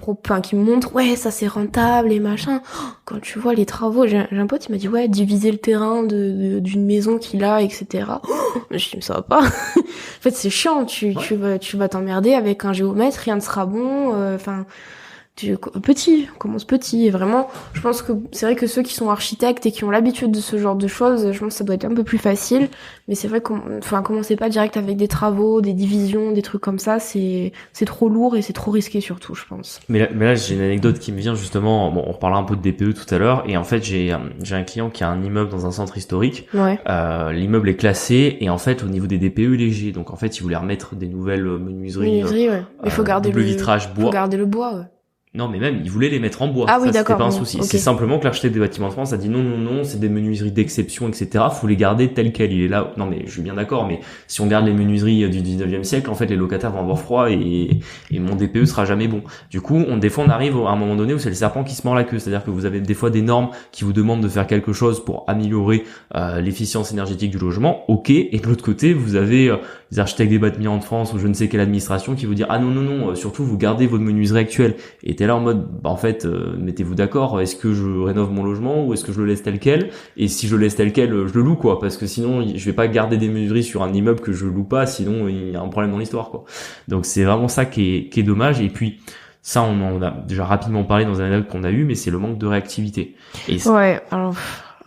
montrent ouais ça c'est rentable et machin. Quand tu vois les travaux, j'ai un pote il m'a dit ouais diviser le terrain d'une maison qu'il a, etc. Je dis mais ça va pas. En fait c'est chiant, tu vas t'emmerder avec un géomètre, rien ne sera bon. on commence petit, et vraiment, je pense que c'est vrai que ceux qui sont architectes et qui ont l'habitude de ce genre de choses, je pense que ça doit être un peu plus facile, mais c'est vrai commencez pas direct avec des travaux, des divisions, des trucs comme ça, c'est trop lourd et c'est trop risqué surtout, je pense. Mais là, j'ai une anecdote qui me vient justement, bon, on reparlera un peu de DPE tout à l'heure, et en fait, j'ai un client qui a un immeuble dans un centre historique, ouais. L'immeuble est classé, et en fait, au niveau des DPE, il est léger, donc en fait, il voulait remettre des nouvelles menuiseries, ouais. Il faut garder double vitrage bois. Faut garder le bois, ouais. Non, mais même, ils voulaient les mettre en bois. Ah oui, ça, d'accord. C'était pas un souci. Okay. C'est simplement que l'architecte des bâtiments de France a dit non, c'est des menuiseries d'exception, etc. Faut les garder telles quelles. Il est là. Non, mais je suis bien d'accord, mais si on garde les menuiseries du 19e siècle, en fait, les locataires vont avoir froid et mon DPE sera jamais bon. Du coup, des fois, on arrive à un moment donné où c'est le serpent qui se mord la queue. C'est-à-dire que vous avez des fois des normes qui vous demandent de faire quelque chose pour améliorer l'efficience énergétique du logement. Ok. Et de l'autre côté, vous avez les architectes des bâtiments de France ou je ne sais quelle administration qui vous dire ah non, surtout vous gardez votre menuiserie actuelle. Et t'es là en mode en fait, mettez-vous d'accord, est-ce que je rénove mon logement ou est-ce que je le laisse tel quel? Et si je le laisse tel quel, je le loue quoi, parce que sinon je vais pas garder des menuiseries sur un immeuble que je loue pas, sinon il y a un problème dans l'histoire quoi. Donc c'est vraiment ça qui est dommage. Et puis ça on en a déjà rapidement parlé dans un anecdote qu'on a eu, mais c'est le manque de réactivité. Ouais, alors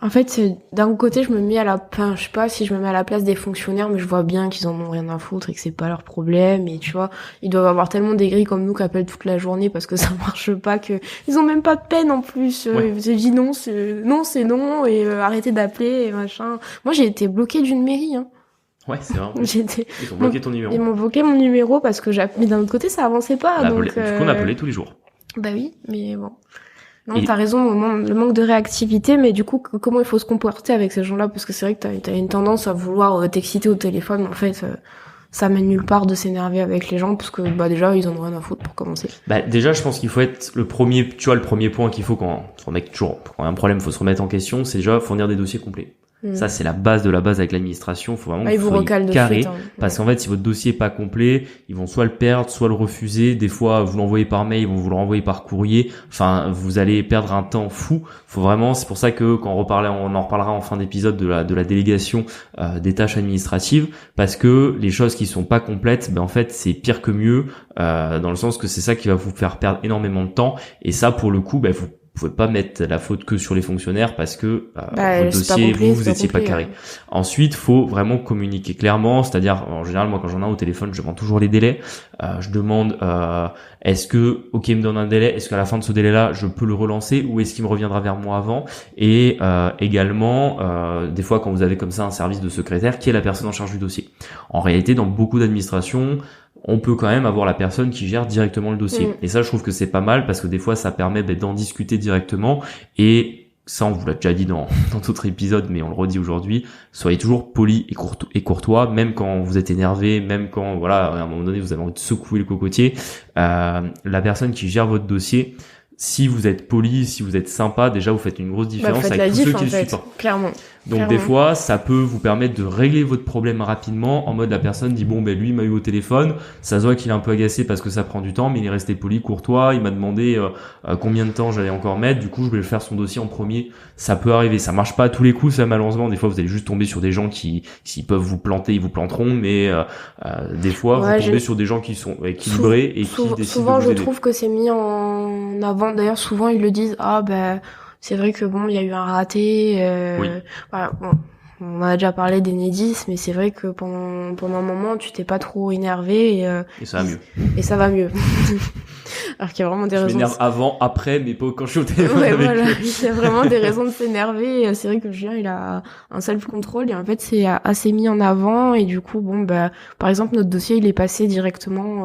en fait, d'un côté, je sais pas si je me mets à la place des fonctionnaires, mais je vois bien qu'ils en ont rien à foutre et que c'est pas leur problème. Et tu vois, ils doivent avoir tellement des grilles comme nous qui appellent toute la journée parce que ça marche pas, que ils ont même pas de peine en plus. Ouais. J'ai dit non, c'est non, et arrêtez d'appeler et machin. Moi, j'ai été bloquée d'une mairie, hein. Ouais, c'est vrai. Ils ont bloqué ton numéro. Ils m'ont bloqué mon numéro parce que mais d'un autre côté, ça avançait pas. Du coup, on appelait tous les jours. Bah oui, mais bon. Non, t'as raison, le manque de réactivité, mais du coup, comment il faut se comporter avec ces gens-là? Parce que c'est vrai que t'as une tendance à vouloir t'exciter au téléphone, mais en fait, ça mène nulle part de s'énerver avec les gens, parce que déjà, ils en ont rien à foutre pour commencer. Déjà, je pense qu'il faut être le premier point qu'il faut quand il y a un problème, faut se remettre en question, c'est déjà fournir des dossiers complets. Ça, c'est la base de la base avec l'administration. Faut vraiment que vous soyez carré. Parce qu'en fait, si votre dossier est pas complet, ils vont soit le perdre, soit le refuser. Des fois, vous l'envoyez par mail, ils vont vous le renvoyer par courrier. Enfin, vous allez perdre un temps fou. Faut vraiment, c'est pour ça que quand on en reparlera en fin d'épisode de la délégation des tâches administratives, parce que les choses qui sont pas complètes, en fait, c'est pire que mieux, dans le sens que c'est ça qui va vous faire perdre énormément de temps. Et ça, pour le coup, vous pouvez pas mettre la faute que sur les fonctionnaires parce que votre dossier, vous étiez pas carré. Ouais. Ensuite, faut vraiment communiquer clairement, c'est-à-dire en général, moi quand j'en ai au téléphone, je demande toujours les délais. Je demande est-ce que il me donne un délai, est-ce qu'à la fin de ce délai-là, je peux le relancer ou est-ce qu'il me reviendra vers moi avant? Et également, des fois quand vous avez comme ça un service de secrétaire, qui est la personne en charge du dossier. En réalité, dans beaucoup d'administrations, on peut quand même avoir la personne qui gère directement le dossier. Et ça, je trouve que c'est pas mal parce que des fois, ça permet d'en discuter directement. Et ça, on vous l'a déjà dit dans d'autres épisodes, mais on le redit aujourd'hui. Soyez toujours poli et courtois, même quand vous êtes énervé, même quand, voilà, à un moment donné, vous avez envie de secouer le cocotier. La personne qui gère votre dossier, si vous êtes poli, si vous êtes sympa, déjà vous faites une grosse différence avec tous ceux qui le supportent. Clairement. Donc des fois, ça peut vous permettre de régler votre problème rapidement, en mode la personne dit lui il m'a eu au téléphone, ça se voit qu'il est un peu agacé parce que ça prend du temps, mais il est resté poli, courtois, il m'a demandé combien de temps j'allais encore mettre, du coup je vais faire son dossier en premier. Ça peut arriver, ça marche pas à tous les coups, ça malheureusement, des fois vous allez juste tomber sur des gens qui s'ils peuvent vous planter, ils vous planteront, mais des fois vous tombez sur des gens qui sont équilibrés et qui décident souvent de vous aider. Je trouve que c'est mis en avant, d'ailleurs souvent ils le disent, c'est vrai que il y a eu un raté. Oui. Voilà, bon, on a déjà parlé d'Enedis, mais c'est vrai que pendant un moment, tu t'es pas trop énervé et ça va mieux. Et ça va mieux. Alors qu'il y a vraiment des raisons. Je m'énerve avant, après, mais pas quand je suis au téléphone avec eux. Il y a vraiment des raisons de s'énerver. C'est vrai que Julien, il a un self-control et en fait, c'est assez mis en avant. Et du coup, par exemple, notre dossier, il est passé directement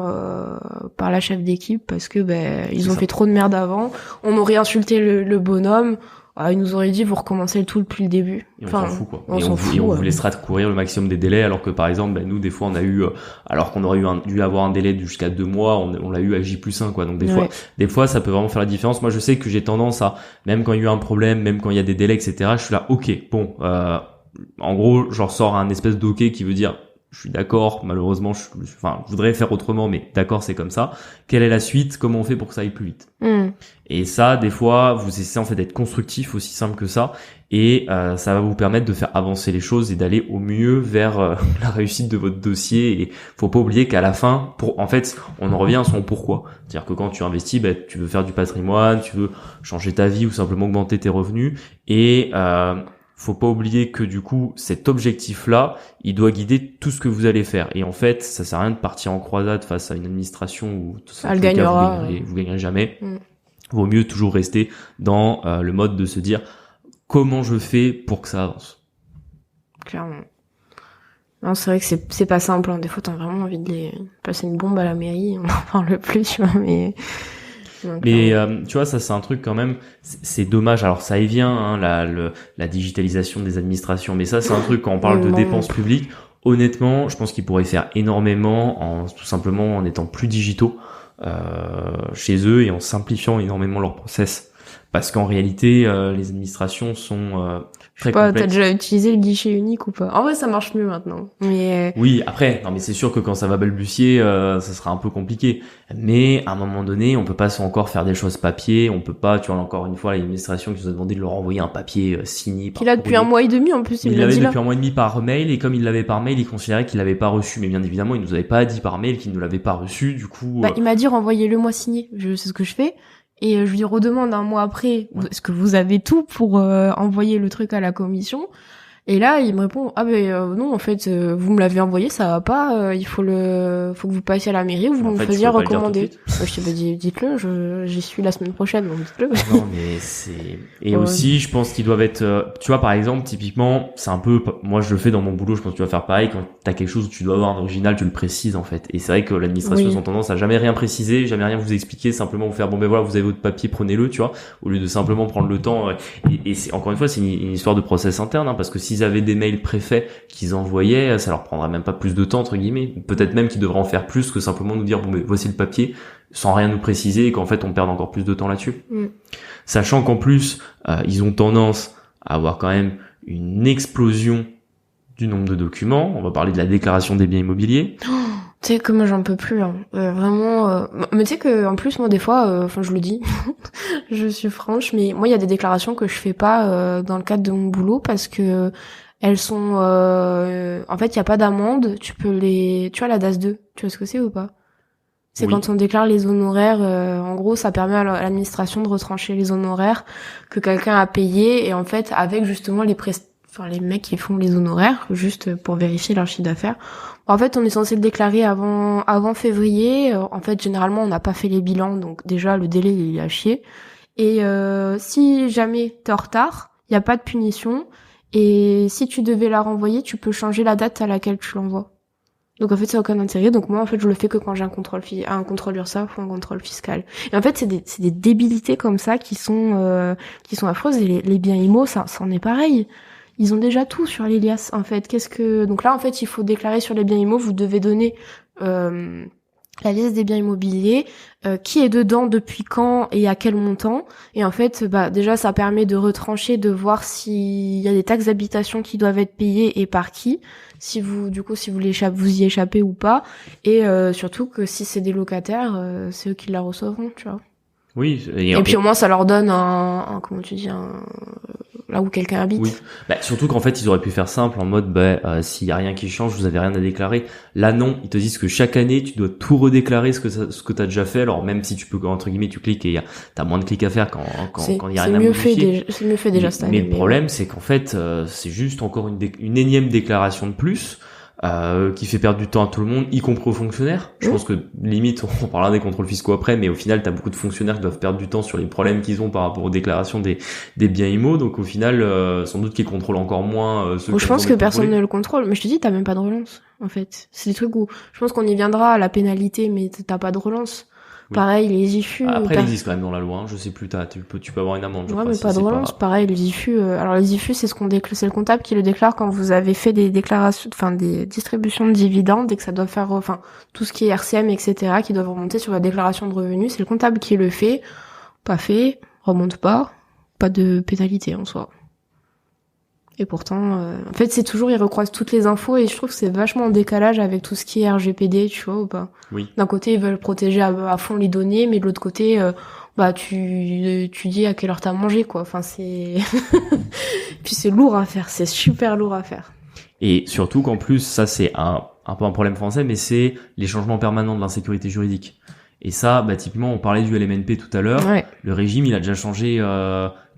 par la chef d'équipe parce que ils ont fait trop de merde avant. On aurait insulté le bonhomme. Il nous aurait dit vous recommencez le tout depuis le début. Et on s'en fout quoi. On vous laissera courir le maximum des délais, alors que par exemple nous des fois on a eu, alors qu'on aurait dû avoir un délai de jusqu'à 2 mois, on l'a eu à J+1 quoi. Donc des fois ça peut vraiment faire la différence. Moi je sais que j'ai tendance à, même quand il y a eu un problème, même quand il y a des délais etc, je suis là ok bon, en gros j'en sors un espèce d'ok qui veut dire je suis d'accord, malheureusement, je voudrais faire autrement, mais d'accord, c'est comme ça. Quelle est la suite? Comment on fait pour que ça aille plus vite? Et ça, des fois, vous essayez en fait d'être constructif, aussi simple que ça, et ça va vous permettre de faire avancer les choses et d'aller au mieux vers la réussite de votre dossier. Et faut pas oublier qu'à la fin, en fait, on en revient à son pourquoi. C'est-à-dire que quand tu investis, tu veux faire du patrimoine, tu veux changer ta vie ou simplement augmenter tes revenus, et faut pas oublier que du coup cet objectif-là, il doit guider tout ce que vous allez faire. Et en fait, ça sert à rien de partir en croisade face à une administration où elle gagnera. Vous gagnerez jamais. Vaut mieux toujours rester dans le mode de se dire comment je fais pour que ça avance. Clairement. Non, c'est vrai que c'est pas simple. Hein. Des fois, t'as vraiment envie de les passer une bombe à la mairie. On en parle plus, tu vois, mais. Mais tu vois, ça c'est un truc quand même, c'est dommage. Alors ça y vient, hein, la digitalisation des administrations, mais ça c'est un truc quand on parle de dépenses publiques. Honnêtement, je pense qu'ils pourraient faire énormément tout simplement en étant plus digitaux chez eux et en simplifiant énormément leur process. Parce qu'en réalité, les administrations sont très complexes. T'as déjà utilisé le guichet unique ou pas? En vrai, ça marche mieux maintenant. Mais oui, après, non, mais c'est sûr que quand ça va balbutier, ça sera un peu compliqué. Mais à un moment donné, on peut pas encore faire des choses papier. On peut pas, tu vois, encore une fois, l'administration qui nous a demandé de leur envoyer un papier signé. Il a depuis 1 mois et demi en plus. Il l'avait depuis 1 mois et demi par mail, et comme il l'avait par mail, il considérait qu'il l'avait pas reçu. Mais bien évidemment, il nous avait pas dit par mail qu'il ne l'avait pas reçu. Du coup, il m'a dit renvoyez-le moi signé. C'est ce que je fais. Et je lui redemande 1 mois après, est-ce que vous avez tout pour envoyer le truc à la commission? Et là, il me répond non, en fait, vous me l'avez envoyé, ça va pas. Il faut que vous passiez à la mairie ou vous me faisiez recommander. Je t'ai dit dites-le, j'y suis la semaine prochaine, donc dites-le. Non, mais c'est aussi, je pense qu'ils doivent être. Tu vois, par exemple, typiquement, c'est un peu. Moi, je le fais dans mon boulot. Je pense que tu vas faire pareil. Quand t'as quelque chose où tu dois avoir un original, tu le précises en fait. Et c'est vrai que l'administration a tendance à jamais rien préciser, jamais rien vous expliquer, simplement vous faire bon ben voilà, vous avez votre papier, prenez-le, tu vois, au lieu de simplement prendre le temps. Et c'est encore une fois, c'est une histoire de process interne, hein, parce que s'ils avaient des mails préfaits qu'ils envoyaient, ça leur prendrait même pas plus de temps entre guillemets. Peut-être même qu'ils devraient en faire plus que simplement nous dire bon mais voici le papier, sans rien nous préciser, et qu'en fait on perd encore plus de temps là-dessus. Sachant qu'en plus ils ont tendance à avoir quand même une explosion du nombre de documents. On va parler de la déclaration des biens immobiliers. Tu sais que moi j'en peux plus, hein. Vraiment. Mais tu sais que en plus moi des fois, je le dis, je suis franche, mais moi il y a des déclarations que je fais pas dans le cadre de mon boulot parce que elles sont, en fait il y a pas d'amende. Tu vois la DAS 2, tu vois ce que c'est ou pas? C'est quand on déclare les honoraires. En gros, ça permet à l'administration de retrancher les honoraires que quelqu'un a payés et en fait avec justement les mecs qui font les honoraires juste pour vérifier leur chiffre d'affaires. En fait, on est censé le déclarer avant février. En fait, généralement, on n'a pas fait les bilans, donc déjà le délai il est à chier. Et si jamais t'es en retard, il y a pas de punition. Et si tu devais la renvoyer, tu peux changer la date à laquelle tu l'envoies. Donc en fait, ça n'a aucun intérêt. Donc moi, en fait, je le fais que quand j'ai un contrôle URSSAF ou un contrôle fiscal. Et en fait, c'est des débilités comme ça qui sont affreuses. Et les biens immo, ça en est pareil. Ils ont déjà tout sur l'Elias, en fait. Donc là, en fait, il faut déclarer sur les biens immo, vous devez donner la liste des biens immobiliers, qui est dedans, depuis quand et à quel montant. Et en fait, déjà, ça permet de retrancher, de voir s'il y a des taxes d'habitation qui doivent être payées et par qui. Si vous y échappez ou pas. Et surtout que si c'est des locataires, c'est eux qui la recevront, tu vois. Oui. Et puis au moins, ça leur donne comment tu dis, là où quelqu'un habite. Oui. Surtout qu'en fait, ils auraient pu faire simple en mode, s'il y a rien qui change, vous avez rien à déclarer. Là, non. Ils te disent que chaque année, tu dois tout redéclarer ce que t'as déjà fait. Alors, même si tu peux, entre guillemets, tu cliques et t'as moins de clics à faire quand il y a rien à modifier. C'est mieux fait déjà cette année. Mais le problème, c'est qu'en fait, c'est juste encore une énième déclaration de plus. Qui fait perdre du temps à tout le monde, y compris aux fonctionnaires. Je pense que limite, on parlera des contrôles fiscaux après, mais au final, t'as beaucoup de fonctionnaires qui doivent perdre du temps sur les problèmes qu'ils ont par rapport aux déclarations des biens immo. Donc au final, sans doute qu'ils contrôlent encore moins ceux qui je pense que personne ne le contrôle, mais je te dis, t'as même pas de relance, en fait. C'est des trucs où je pense qu'on y viendra à la pénalité, mais t'as pas de relance. Oui. Pareil, les IFU. Après, il existe quand même dans la loi, hein. Je sais plus, tu peux avoir une amende. Ouais, mais pas de relance. Pareil, les IFU. Alors, les IFU, c'est c'est le comptable qui le déclare quand vous avez fait des déclarations, des distributions de dividendes et que ça doit faire, tout ce qui est RCM, etc., qui doivent remonter sur la déclaration de revenus. C'est le comptable qui le fait. Pas fait, remonte pas de pénalité en soi. Et pourtant, en fait, c'est toujours, ils recroisent toutes les infos et je trouve que c'est vachement en décalage avec tout ce qui est RGPD, tu vois, ou pas. Oui. D'un côté, ils veulent protéger à fond les données, mais de l'autre côté, tu dis à quelle heure t'as mangé, quoi. Enfin, c'est... Puis c'est lourd à faire, c'est super lourd à faire. Et surtout qu'en plus, ça c'est un peu un problème français, mais c'est les changements permanents de l'insécurité juridique. Et ça, typiquement, on parlait du LMNP tout à l'heure. Ouais. Le régime, il a déjà changé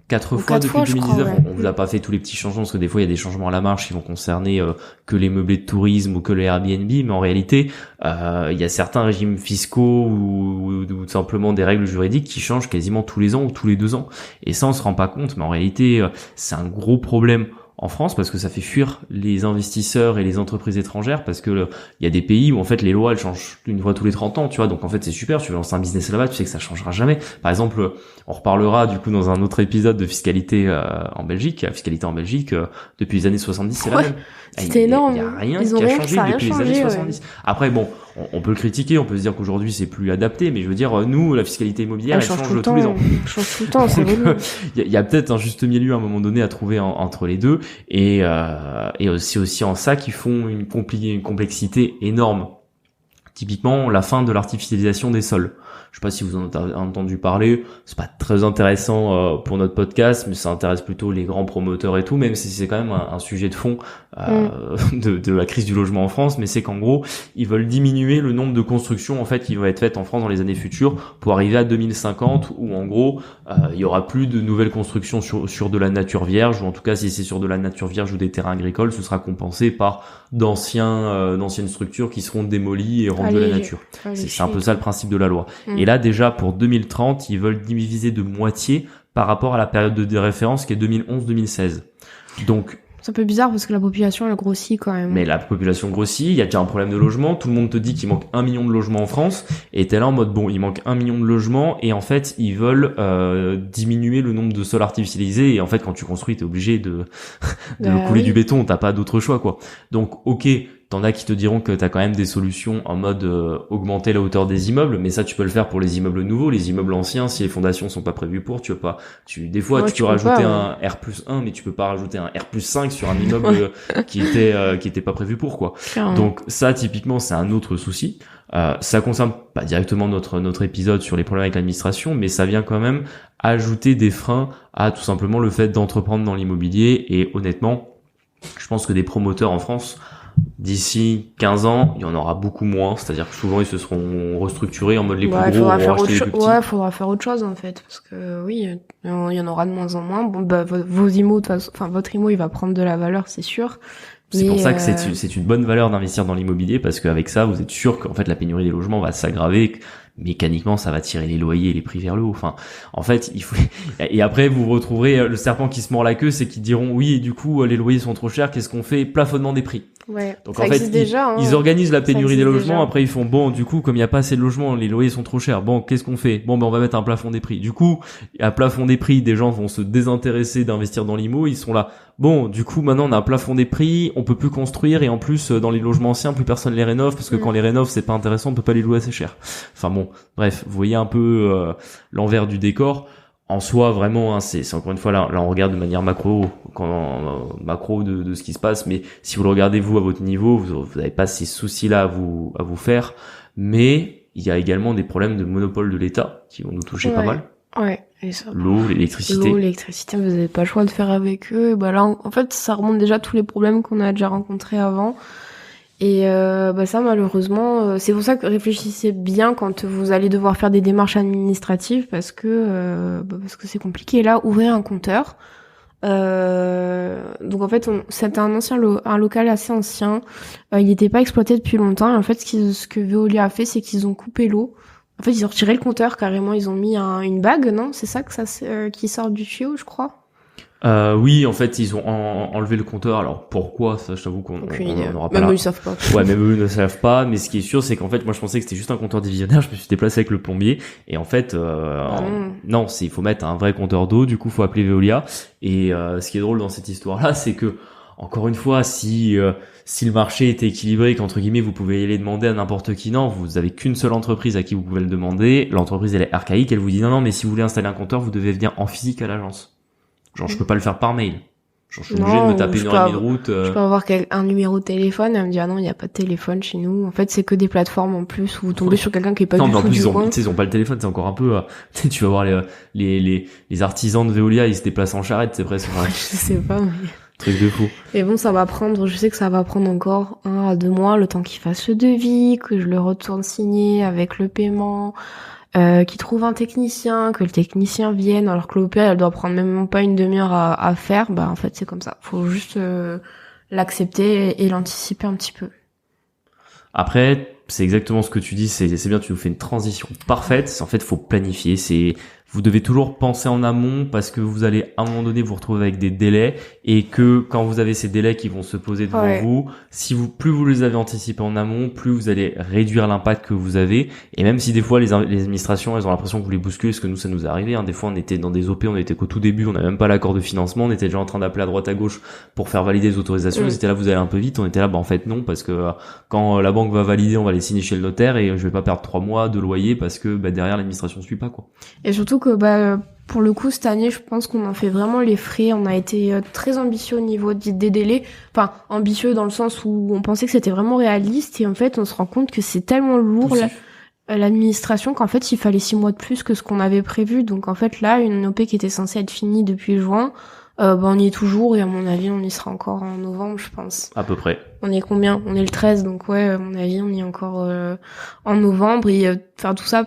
4 fois depuis 2019. Crois, ouais. On vous a pas fait tous les petits changements parce que des fois il y a des changements à la marche qui vont concerner que les meublés de tourisme ou que les Airbnb, mais en réalité il y a certains régimes fiscaux ou simplement des règles juridiques qui changent quasiment tous les ans ou tous les 2 ans. Et ça on se rend pas compte, mais en réalité c'est un gros problème en France parce que ça fait fuir les investisseurs et les entreprises étrangères parce que il y a des pays où en fait les lois elles changent une fois tous les 30 ans, tu vois. Donc en fait c'est super, tu veux lancer un business là-bas, tu sais que ça changera jamais. Par exemple, on reparlera du coup dans un autre épisode de fiscalité en Belgique. La fiscalité en Belgique depuis les années 70, c'est la même. C'était énorme. Il y a rien Ils qui ont a rien, changé ça a rien depuis les changé, années 70. Après bon, on peut le critiquer, on peut se dire qu'aujourd'hui c'est plus adapté, mais je veux dire nous la fiscalité immobilière elle change tous les ans. Elle change tout le temps, c'est vrai. Il y a peut-être un juste milieu à un moment donné à trouver entre les deux et aussi en ça qui font une complexité énorme. Typiquement la fin de l'artificialisation des sols. Je sais pas si vous en avez entendu parler, c'est pas très intéressant pour notre podcast, mais ça intéresse plutôt les grands promoteurs et tout, même si c'est quand même un sujet de fond de la crise du logement en France, mais c'est qu'en gros, ils veulent diminuer le nombre de constructions en fait qui vont être faites en France dans les années futures pour arriver à 2050 où en gros, il y aura plus de nouvelles constructions sur de la nature vierge, ou en tout cas si c'est sur de la nature vierge ou des terrains agricoles, ce sera compensé par d'anciennes structures qui seront démolies et rendues à la nature. C'est un peu ça le principe de la loi. Et là, déjà, pour 2030, ils veulent diviser de moitié par rapport à la période de référence qui est 2011-2016. Donc, c'est un peu bizarre parce que la population, elle grossit quand même. Mais la population grossit, il y a déjà un problème de logement, tout le monde te dit qu'il manque 1 million de logements en France, et t'es là en mode, bon, il manque 1 million de logements, et en fait, ils veulent diminuer le nombre de sols artificialisés, et en fait, quand tu construis, t'es obligé de couler du béton, t'as pas d'autre choix, quoi. Donc, ok, t'en as qui te diront que t'as quand même des solutions en mode augmenter la hauteur des immeubles, mais ça tu peux le faire pour les immeubles nouveaux, les immeubles anciens, si les fondations sont pas prévues pour, tu peux rajouter un R+1, mais tu peux pas rajouter un R+5 sur un immeuble qui était pas prévu pour, quoi. Clairement. Donc ça typiquement c'est un autre souci. Ça concerne pas directement notre épisode sur les problèmes avec l'administration, mais ça vient quand même ajouter des freins à tout simplement le fait d'entreprendre dans l'immobilier. Et honnêtement, je pense que des promoteurs en France, d'ici 15 ans, il y en aura beaucoup moins. C'est-à-dire que souvent, ils se seront restructurés en mode les plus gros vont racheter les plus petits. Ouais, faudra faire autre chose, en fait. Parce que, oui, il y en aura de moins en moins. Bon, vos IMO, de toute façon, enfin, votre IMO, il va prendre de la valeur, c'est sûr. C'est pour ça que c'est une bonne valeur d'investir dans l'immobilier, parce qu'avec ça, vous êtes sûr qu'en fait, la pénurie des logements va s'aggraver. Mécaniquement, ça va tirer les loyers et les prix vers le haut. Enfin, en fait, et après, vous retrouverez le serpent qui se mord la queue, c'est qu'ils diront, oui, et du coup, les loyers sont trop chers, qu'est-ce qu'on fait? Plafonnement des prix. Ouais. Donc ça en fait, ils organisent la pénurie des logements, déjà. après ils font, bon, du coup, comme il n'y a pas assez de logements, les loyers sont trop chers. Bon, qu'est-ce qu'on fait? Bon, on va mettre un plafond des prix. Du coup, à plafond des prix, des gens vont se désintéresser d'investir dans l'IMO, ils sont là. Bon, du coup, maintenant, on a un plafond des prix, on peut plus construire, et en plus, dans les logements anciens, plus personne les rénove, parce que quand les rénove, c'est pas intéressant, on peut pas les louer assez cher. Enfin bon, bref, vous voyez un peu l'envers du décor. En soi, vraiment, hein, c'est encore une fois là on regarde de manière macro de ce qui se passe, mais si vous le regardez vous à votre niveau, vous n'avez pas ces soucis-là à vous faire. Mais il y a également des problèmes de monopole de l'État qui vont nous toucher pas mal. Ouais, et ça. L'eau, l'électricité. Vous avez pas le choix de faire avec eux. Et bah là, en fait, ça remonte déjà à tous les problèmes qu'on a déjà rencontrés avant. Et ça, malheureusement, c'est pour ça que réfléchissez bien quand vous allez devoir faire des démarches administratives, parce que c'est compliqué. Là, ouvrir un compteur. Donc en fait, c'était un local assez ancien. Il n'était pas exploité depuis longtemps. Et en fait, ce que Veolia a fait, c'est qu'ils ont coupé l'eau. En fait, ils ont retiré le compteur carrément. Ils ont mis une bague, non? C'est ça qui sort du tuyau, je crois. Oui, en fait, ils ont enlevé le compteur. Alors pourquoi, ça, je t'avoue qu'on n'aura pas même eux, ils savent pas. Ouais, même eux ne savent pas. Mais ce qui est sûr, c'est qu'en fait, moi, je pensais que c'était juste un compteur divisionnaire. Je me suis déplacé avec le plombier, et en fait, non, il faut mettre un vrai compteur d'eau. Du coup, faut appeler Veolia. Et ce qui est drôle dans cette histoire-là, c'est que encore une fois, si le marché était équilibré, qu'entre guillemets vous pouvez aller demander à n'importe qui, non, vous avez qu'une seule entreprise à qui vous pouvez le demander. L'entreprise elle est archaïque, elle vous dit non, mais si vous voulez installer un compteur, vous devez venir en physique à l'agence. Genre je peux pas le faire par mail. Je suis obligé de me taper 1 heure et demie de route. Je peux avoir un numéro de téléphone, elle me dit ah non, il y a pas de téléphone chez nous. En fait, c'est que des plateformes en plus où vous tombez sur quelqu'un qui est pas du tout du coin. Ils ont pas le téléphone, c'est encore un peu tu vas voir les artisans de Veolia, ils se déplacent en charrette, c'est presque. Je sais pas mais truc de fou. Et bon, je sais que ça va prendre encore 1 à 2 mois le temps qu'il fasse le devis, que je le retourne signer avec le paiement. Qui trouve un technicien, que le technicien vienne, alors que l'OP elle doit prendre même pas une demi-heure à faire, bah en fait c'est comme ça. Faut juste l'accepter et l'anticiper un petit peu. Après, c'est exactement ce que tu dis, c'est bien, tu nous fais une transition parfaite. En fait, faut planifier, vous devez toujours penser en amont parce que vous allez à un moment donné vous retrouver avec des délais et que quand vous avez ces délais qui vont se poser devant vous, plus vous les avez anticipés en amont, plus vous allez réduire l'impact que vous avez. Et même si des fois les administrations elles ont l'impression que vous les bousculez, parce que nous ça nous est arrivé, hein, des fois on était dans des OP, on était qu'au tout début, on n'avait même pas l'accord de financement, on était déjà en train d'appeler à droite à gauche pour faire valider les autorisations. Ils étaient là, vous allez un peu vite, on était là, bah en fait non, parce que quand la banque va valider, on va les signer chez le notaire et je vais pas perdre 3 mois de loyer parce que derrière l'administration suit pas quoi. Et surtout que pour le coup cette année je pense qu'on en fait vraiment les frais, on a été très ambitieux au niveau des délais, enfin ambitieux dans le sens où on pensait que c'était vraiment réaliste et en fait on se rend compte que c'est tellement lourd l'administration qu'en fait il fallait 6 mois de plus que ce qu'on avait prévu. Donc en fait là une OP qui était censée être finie depuis juin, on y est toujours et à mon avis on y sera encore en novembre je pense. À peu près. On est combien? On est le 13 donc ouais à mon avis on y est encore en novembre et tout ça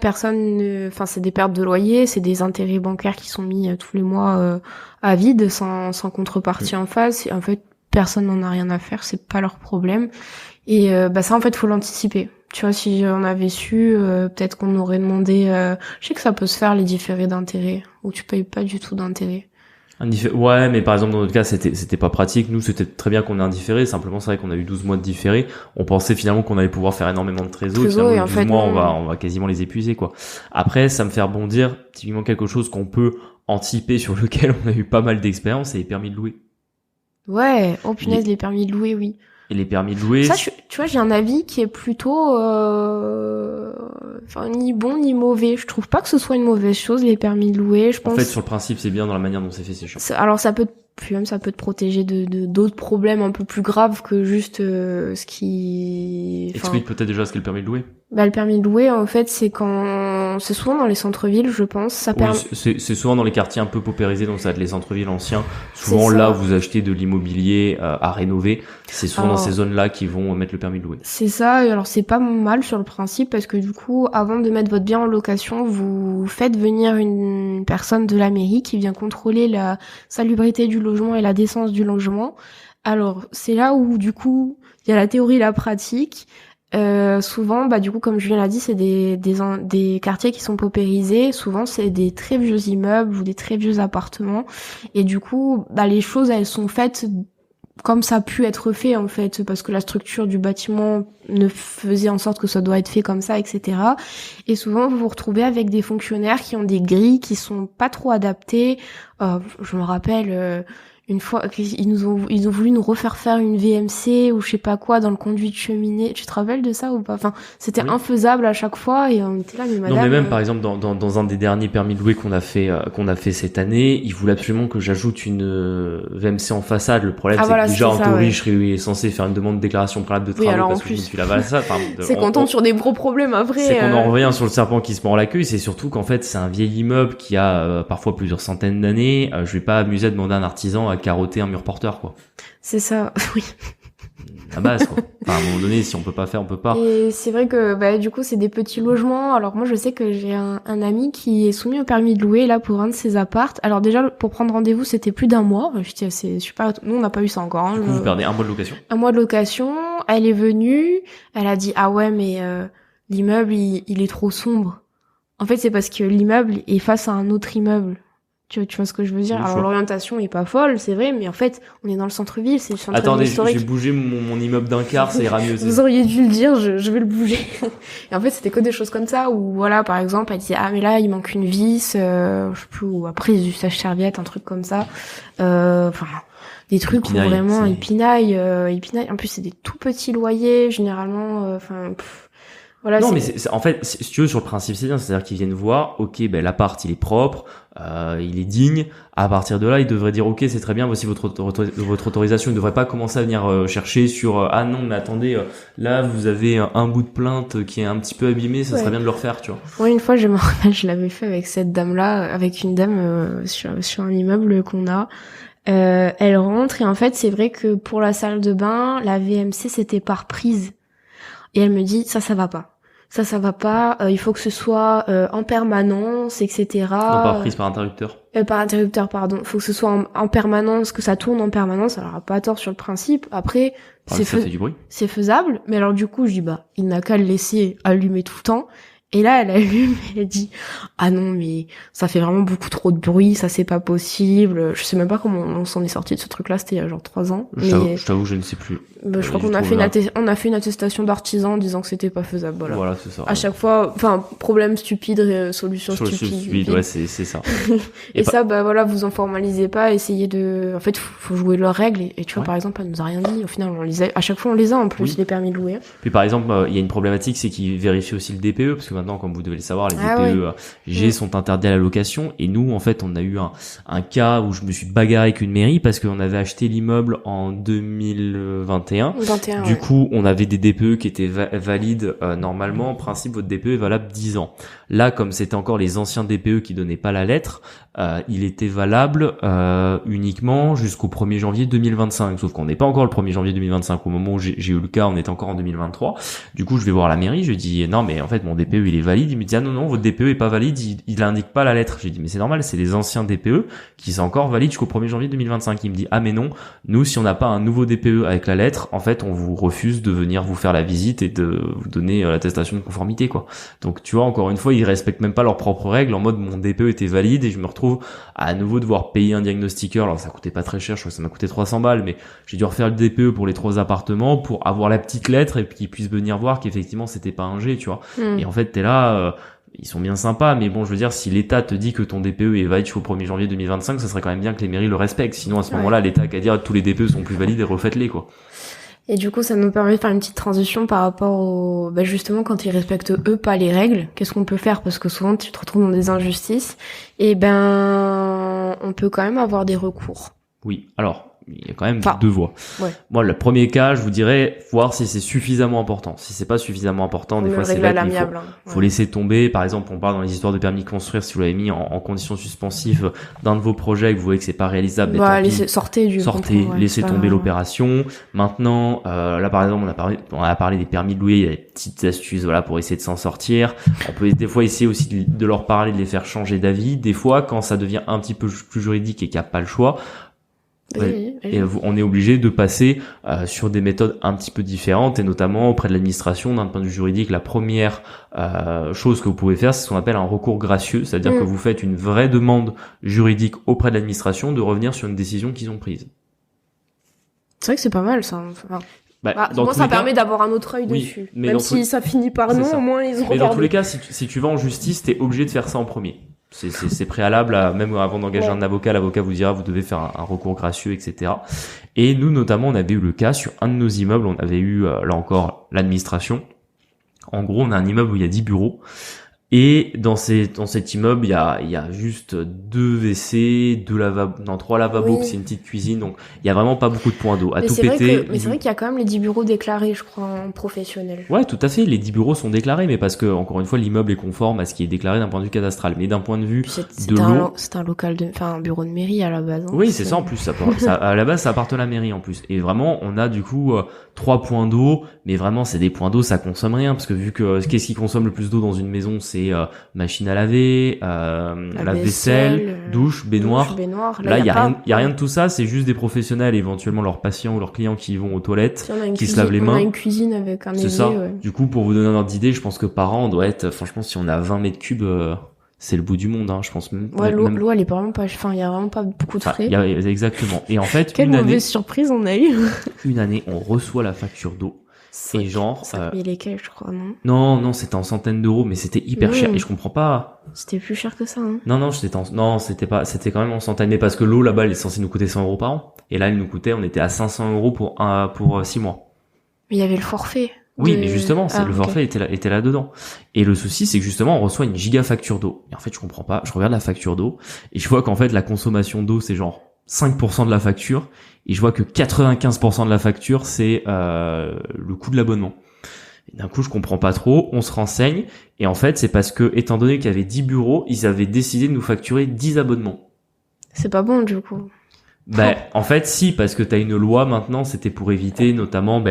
c'est des pertes de loyer, c'est des intérêts bancaires qui sont mis tous les mois à vide sans contrepartie en face et en fait personne n'en a rien à faire, c'est pas leur problème et ça en fait faut l'anticiper. Tu vois, si on avait su, peut-être qu'on aurait demandé je sais que ça peut se faire les différés d'intérêt où tu payes pas du tout d'intérêt. Ouais, mais par exemple dans notre cas c'était pas pratique. Nous c'était très bien qu'on ait un différé. Simplement c'est vrai qu'on a eu 12 mois de différé. On pensait finalement qu'on allait pouvoir faire énormément de trésor. Et en 12 mois on va quasiment les épuiser quoi. Après ça me fait rebondir typiquement quelque chose qu'on peut anticiper sur lequel on a eu pas mal d'expérience, c'est les permis de louer. Ouais, oh punaise les permis de louer oui. Et les permis de louer. Ça, tu vois, j'ai un avis qui est plutôt, ni bon ni mauvais. Je trouve pas que ce soit une mauvaise chose les permis de louer. Je pense. En fait, sur le principe, c'est bien dans la manière dont c'est fait, c'est chiant. Alors ça peut te protéger de d'autres problèmes un peu plus graves que juste ce qui. Explique peut-être déjà ce qu'est le permis de louer. Le permis de louer, en fait, c'est souvent dans les centres-villes, je pense. C'est souvent dans les quartiers un peu paupérisés, donc ça va être les centres-villes anciens. Souvent là, vous achetez de l'immobilier à rénover. C'est souvent dans ces zones-là qu'ils vont mettre le permis de louer. C'est ça. Et alors c'est pas mal sur le principe parce que du coup, avant de mettre votre bien en location, vous faites venir une personne de la mairie qui vient contrôler la salubrité du logement et la décence du logement. Alors c'est là où du coup il y a la théorie et la pratique. Souvent, du coup, comme Julien l'a dit, c'est des quartiers qui sont paupérisés. Souvent, c'est des très vieux immeubles ou des très vieux appartements. Et du coup, les choses, elles sont faites comme ça a pu être fait, en fait, parce que la structure du bâtiment ne faisait en sorte que ça doit être fait comme ça, etc. Et souvent, vous vous retrouvez avec des fonctionnaires qui ont des grilles qui sont pas trop adaptées. Je me rappelle... une fois ils ont voulu nous refaire faire une VMC ou je sais pas quoi dans le conduit de cheminée. Tu te rappelles de ça ou pas? Enfin, c'était infaisable à chaque fois et on était là mais madame. Non mais même par exemple dans un des derniers permis de louer qu'on a fait cette année, ils voulaient absolument que j'ajoute une VMC en façade. Le problème c'est que déjà en théorie je serais censé faire une demande de déclaration préalable de travaux parce que je me suis lavé ça. C'est qu'on tombe sur des gros problèmes après. C'est qu'on en revient sur le serpent qui se mord la queue. C'est surtout qu'en fait c'est un vieil immeuble qui a parfois plusieurs centaines d'années. Je vais pas amuser à demander à un artisan à carotter un mur porteur quoi. C'est ça, oui. La base quoi. Enfin, à un moment donné si on peut pas faire on peut pas. Et c'est vrai que du coup c'est des petits logements. Alors moi je sais que j'ai un ami qui est soumis au permis de louer là pour un de ses appartes. Alors déjà pour prendre rendez-vous c'était plus d'1 mois. Je dis c'est super. Nous on n'a pas eu ça encore. Du coup vous perdez 1 mois de location. 1 mois de location. Elle est venue. Elle a dit ah ouais mais l'immeuble il est trop sombre. En fait c'est parce que l'immeuble est face à un autre immeuble. Tu vois ce que je veux dire? Alors l'orientation est pas folle, c'est vrai, mais en fait, on est dans le centre-ville, c'est le centre-ville historique. J'ai bougé mon immeuble d'un quart, ça ira mieux. Vous auriez dû le dire, je vais le bouger. Et en fait, c'était que des choses comme ça, où voilà, par exemple, elle disait, ah mais là, il manque une vis, je sais plus, ou après, du sèche-serviette, un truc comme ça. Des trucs où vraiment, ils pinaillent. En plus, c'est des tout petits loyers, généralement, Voilà, non, mais en fait, si tu veux, sur le principe, c'est bien. C'est-à-dire qu'ils viennent voir, ok, ben l'appart, il est propre, il est digne. À partir de là, ils devraient dire, ok, c'est très bien, voici votre autorisation. Ils ne devraient pas commencer à venir chercher sur, ah non, mais attendez, là, vous avez un bout de plainte qui est un petit peu abîmé, ça serait bien de le refaire, tu vois. Ouais, une fois, je me rappelle, je l'avais fait avec cette dame-là, avec une dame sur un immeuble qu'on a. Elle rentre et en fait, c'est vrai que pour la salle de bain, la VMC, c'était par prise. Et elle me dit, ça va pas. Ça va pas, il faut que ce soit en permanence, etc. Non, par prise, par interrupteur. Par interrupteur, pardon. Il faut que ce soit en permanence, que ça tourne en permanence. Alors, elle a pas tort sur le principe. Après, Ça fait du bruit. C'est faisable. Mais alors, du coup, je dis, il n'a qu'à le laisser allumer tout le temps. Et là, elle allume et elle dit, ah non, mais ça fait vraiment beaucoup trop de bruit, ça c'est pas possible. Je sais même pas comment on s'en est sorti de ce truc-là, c'était il y a genre 3 ans. Je t'avoue, je ne sais plus. Je crois qu'on a fait une attestation d'artisan en disant que c'était pas faisable, voilà. C'est ça. À chaque fois, problème stupide, solution stupide. Ouais, c'est ça. et ça, voilà, vous en formalisez pas, essayez de, en fait, faut jouer leurs règles, et tu vois, par exemple, elle nous a rien dit, au final, à chaque fois, on les a, en plus, les permis de louer. Puis, par exemple, il y a une problématique, c'est qu'ils vérifient aussi le DPE, parce que maintenant, comme vous devez le savoir, les DPE G sont interdits à la location, et nous, en fait, on a eu un cas où je me suis bagarré avec une mairie, parce qu'on avait acheté l'immeuble en 2021. Du coup, on avait des DPE qui étaient valides normalement. En principe, votre DPE est valable 10 ans. Là, comme c'était encore les anciens DPE qui donnaient pas la lettre, il était valable uniquement jusqu'au 1er janvier 2025. Sauf qu'on n'est pas encore le 1er janvier 2025. Au moment où j'ai eu le cas, on est encore en 2023. Du coup, je vais voir la mairie. Je dis non, mais en fait, mon DPE il est valide. Il me dit ah non, votre DPE est pas valide. Il indique pas la lettre. J'ai dit mais c'est normal, c'est les anciens DPE qui sont encore valides jusqu'au 1er janvier 2025. Il me dit ah mais non, nous si on n'a pas un nouveau DPE avec la lettre, en fait, on vous refuse de venir vous faire la visite et de vous donner l'attestation de conformité, quoi. Donc, tu vois, encore une fois, ils respectent même pas leurs propres règles en mode mon DPE était valide et je me retrouve à nouveau devoir payer un diagnostiqueur. Alors, ça coûtait pas très cher, je crois que ça m'a coûté 300 balles, mais j'ai dû refaire le DPE pour les 3 appartements pour avoir la petite lettre et puis qu'ils puissent venir voir qu'effectivement c'était pas un G, tu vois. Et en fait, t'es là, ils sont bien sympas, mais bon, je veux dire, si l'État te dit que ton DPE est valide jusqu'au 1er janvier 2025, ça serait quand même bien que les mairies le respectent. Sinon, à ce moment-là, l'État a qu'à dire tous les DPE sont plus valides et refaites-les, quoi. Et du coup, ça nous permet de faire une petite transition par rapport au, justement, quand ils respectent eux pas les règles, qu'est-ce qu'on peut faire? Parce que souvent, tu te retrouves dans des injustices. Et on peut quand même avoir des recours. Oui. Alors, il y a quand même 2 voies. Ouais. Moi, le premier cas, je vous dirais, voir si c'est suffisamment important. Si c'est pas suffisamment important, des fois c'est bête, mais il faut laisser tomber. Par exemple, on parle dans les histoires de permis de construire, si vous l'avez mis en condition suspensive d'un de vos projets et que vous voyez que c'est pas réalisable, sortez, laissez tomber l'opération. Maintenant, là par exemple, on a parlé des permis de louer, il y a des petites astuces, voilà, pour essayer de s'en sortir. On peut des fois essayer aussi de leur parler, de les faire changer d'avis. Des fois, quand ça devient un petit peu plus juridique et qu'il n'y a pas le choix, et on est obligé de passer sur des méthodes un petit peu différentes, et notamment auprès de l'administration. D'un point de vue juridique, la première chose que vous pouvez faire, c'est ce qu'on appelle un recours gracieux, c'est-à-dire que vous faites une vraie demande juridique auprès de l'administration de revenir sur une décision qu'ils ont prise. C'est vrai que c'est pas mal ça. Moi, ça permet d'avoir un autre œil dessus. Même si ça finit par non, au moins ils ont regardé. Mais dans tous les cas, si tu vas en justice, t'es obligé de faire ça en premier. C'est préalable même avant d'engager un avocat, l'avocat vous dira vous devez faire un recours gracieux, etc. Et nous, notamment, on avait eu le cas sur un de nos immeubles, on avait eu, là encore, l'administration. En gros, on a un immeuble où il y a 10 bureaux. Et dans cet immeuble, il y a juste 2 WC, 3 lavabos, c'est une petite cuisine, donc il y a vraiment pas beaucoup de points d'eau. Mais c'est vrai qu'il y a quand même les 10 bureaux déclarés, je crois, en professionnel. Ouais, tout à fait, les 10 bureaux sont déclarés, mais parce que, encore une fois, l'immeuble est conforme à ce qui est déclaré d'un point de vue cadastral. Mais d'un point de vue de l'eau. C'est un local un bureau de mairie à la base. Hein, oui, c'est ça en plus, à la base, ça appartient à la mairie en plus. Et vraiment, on a du coup, 3 points d'eau, mais vraiment, c'est des points d'eau, ça consomme rien, parce que vu que, qu'est-ce qui consomme le plus d'eau dans une maison, c'est machine à laver, la vaisselle, douche, baignoire. Là, il y a rien de tout ça, c'est juste des professionnels, éventuellement leurs patients ou leurs clients qui vont aux toilettes, qui se lavent les mains. On a une cuisine avec un évier. C'est ça. Ouais. Du coup, pour vous donner un ordre d'idée, je pense que par an, on doit être, franchement, si on a 20 mètres cubes, c'est le bout du monde, hein, je pense même. Ouais, l'eau, elle est vraiment pas, il y a vraiment pas beaucoup de frais. Exactement. Et en fait, quelle mauvaise surprise on a eu. Une année, on reçoit la facture d'eau. Et genre, 5000 et quelques, je crois, non? Non, c'était en centaines d'euros, mais c'était hyper cher. Et je comprends pas. C'était plus cher que ça, hein. Non, c'était quand même en centaines. Mais parce que l'eau, là-bas, elle est censée nous coûter 100 euros par an. Et là, elle nous coûtait, on était à 500 euros pour 6 mois. Mais il y avait le forfait. Oui, mais justement, le forfait était là dedans. Et le souci, c'est que justement, on reçoit une giga facture d'eau. Et en fait, je comprends pas. Je regarde la facture d'eau et je vois qu'en fait, la consommation d'eau, c'est genre 5% de la facture. Et je vois que 95% de la facture, c'est le coût de l'abonnement. Et d'un coup, je comprends pas trop. On se renseigne. Et en fait, c'est parce que, étant donné qu'il y avait 10 bureaux, ils avaient décidé de nous facturer 10 abonnements. C'est pas bon, du coup. En fait, si, parce que t'as une loi maintenant, c'était pour éviter notamment,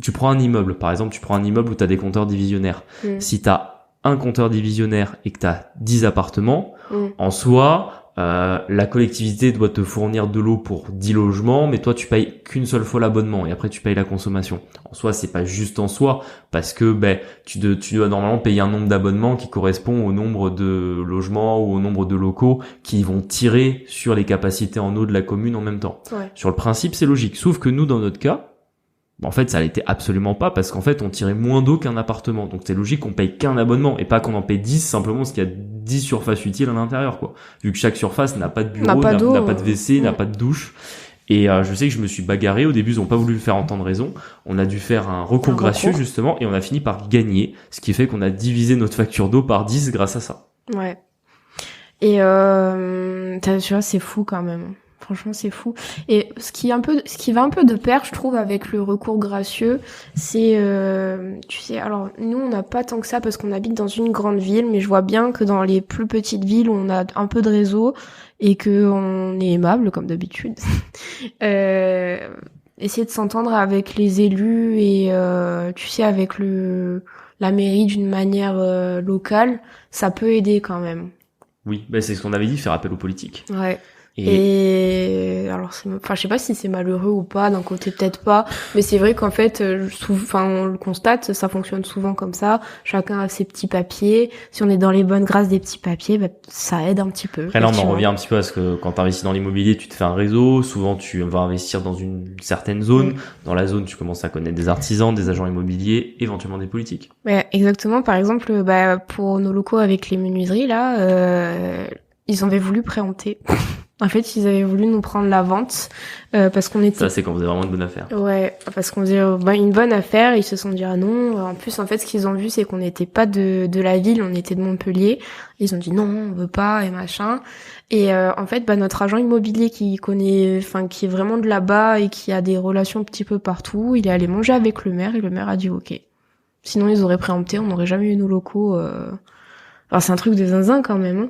tu prends un immeuble, par exemple, tu prends un immeuble où t'as des compteurs divisionnaires. Si t'as un compteur divisionnaire et que t'as 10 appartements, en soi, la collectivité doit te fournir de l'eau pour 10 logements, mais toi, tu payes qu'une seule fois l'abonnement et après, tu payes la consommation. En soi, c'est pas juste en soi, parce que, tu dois normalement payer un nombre d'abonnements qui correspond au nombre de logements ou au nombre de locaux qui vont tirer sur les capacités en eau de la commune en même temps. Ouais. Sur le principe, c'est logique. Sauf que nous, dans notre cas, en fait, ça l'était absolument pas parce qu'en fait, on tirait moins d'eau qu'un appartement. Donc, c'est logique qu'on paye qu'un abonnement et pas qu'on en paye 10 simplement parce qu'il y a 10 surfaces utiles à l'intérieur, quoi. Vu que chaque surface n'a pas de bureau, n'a pas de WC, n'a pas de douche. Et je sais que je me suis bagarré. Au début, ils ont pas voulu faire entendre raison. On a dû faire un recours gracieux, justement, et on a fini par gagner. Ce qui fait qu'on a divisé notre facture d'eau par 10 grâce à ça. Ouais. Et tu vois, c'est fou quand même. Franchement, c'est fou. Et ce qui va un peu de pair, je trouve, avec le recours gracieux, c'est, tu sais, alors nous, on n'a pas tant que ça parce qu'on habite dans une grande ville, mais je vois bien que dans les plus petites villes, on a un peu de réseau et que on est aimable comme d'habitude. Essayer de s'entendre avec les élus et tu sais, avec la mairie d'une manière locale, ça peut aider quand même. Oui, c'est ce qu'on avait dit, faire appel aux politiques. Ouais. Et alors, je sais pas si c'est malheureux ou pas, d'un côté peut-être pas, mais c'est vrai qu'en fait, on le constate, ça fonctionne souvent comme ça. Chacun a ses petits papiers. Si on est dans les bonnes grâces des petits papiers, ça aide un petit peu. Après là, on en revient un petit peu à ce que quand tu investis dans l'immobilier, tu te fais un réseau. Souvent, tu vas investir dans une certaine zone. Dans la zone, tu commences à connaître des artisans, des agents immobiliers, éventuellement des politiques. Ouais, exactement. Par exemple, pour nos locaux avec les menuiseries là, ils avaient voulu préempter. En fait, ils avaient voulu nous prendre la vente parce qu'on était... Ça, c'est quand vous avez vraiment une bonne affaire. Ouais, parce qu'on faisait une bonne affaire. Ils se sont dit, ah non. En plus, en fait, ce qu'ils ont vu, c'est qu'on n'était pas de la ville, on était de Montpellier. Ils ont dit, non, on veut pas, et machin. Et en fait, notre agent immobilier qui est vraiment de là-bas et qui a des relations un petit peu partout, il est allé manger avec le maire et le maire a dit, ok. Sinon, ils auraient préempté, on n'aurait jamais eu nos locaux. Alors, c'est un truc de zinzin quand même. Hein.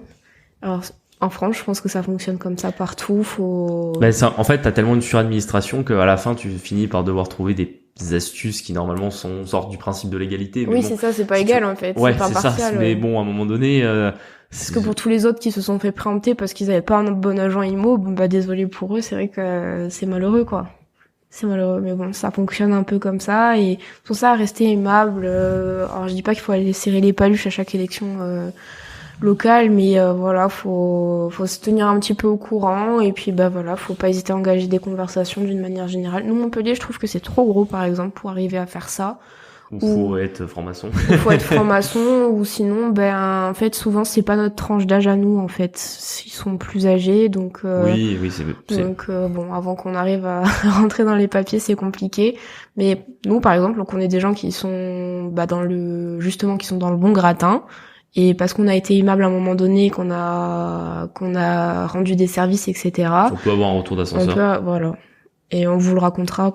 Alors... En France, je pense que ça fonctionne comme ça partout. En fait, t'as tellement une suradministration qu'à la fin, tu finis par devoir trouver des astuces qui normalement sortent du principe de l'égalité. Oui, c'est ça, c'est pas égal en fait. Ouais, c'est pas c'est partial, ça. Mais bon, à un moment donné, parce que pour tous les autres qui se sont fait préempter parce qu'ils avaient pas un bon agent IMO, désolé pour eux, c'est vrai que c'est malheureux quoi. C'est malheureux, mais bon, ça fonctionne un peu comme ça et pour ça, rester aimable. Alors, je dis pas qu'il faut aller serrer les paluches à chaque élection. Local, mais faut se tenir un petit peu au courant et puis faut pas hésiter à engager des conversations d'une manière générale. Nous Montpellier, je trouve que c'est trop gros par exemple pour arriver à faire ça. Faut être franc-maçon. Faut être franc-maçon ou sinon en fait souvent c'est pas notre tranche d'âge à nous en fait, ils sont plus âgés donc oui, c'est donc avant qu'on arrive à rentrer dans les papiers, c'est compliqué. Mais nous par exemple, on connaît des gens qui sont qui sont dans le bon gratin. Et parce qu'on a été aimable à un moment donné, qu'on a rendu des services, etc. On peut avoir un retour d'ascenseur. Voilà. Et on vous le racontera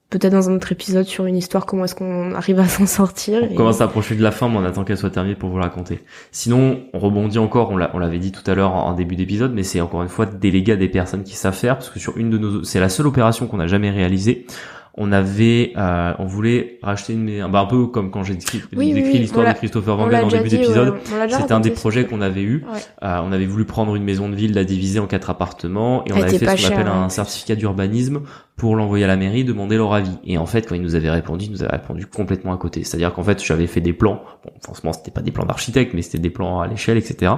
peut-être dans un autre épisode sur une histoire, comment est-ce qu'on arrive à s'en sortir. On commence à approcher de la fin, mais on attend qu'elle soit terminée pour vous la raconter. Sinon, on rebondit encore, on l'avait dit tout à l'heure en début d'épisode, mais c'est encore une fois délégué à des personnes qui savent faire, parce que sur c'est la seule opération qu'on n'a jamais réalisée. On voulait racheter un peu comme quand j'ai décrit l'histoire de Christopher Van Gogh en début d'épisode. C'était un des projets qu'on avait eu. Ouais. On avait voulu prendre une maison de ville, la diviser en 4 appartements, et on avait fait ce qu'on appelle un certificat d'urbanisme pour l'envoyer à la mairie, demander leur avis. Et en fait, quand ils nous avaient répondu, complètement à côté. C'est-à-dire qu'en fait, j'avais fait des plans. Bon, forcément, c'était pas des plans d'architecte, mais c'était des plans à l'échelle, etc.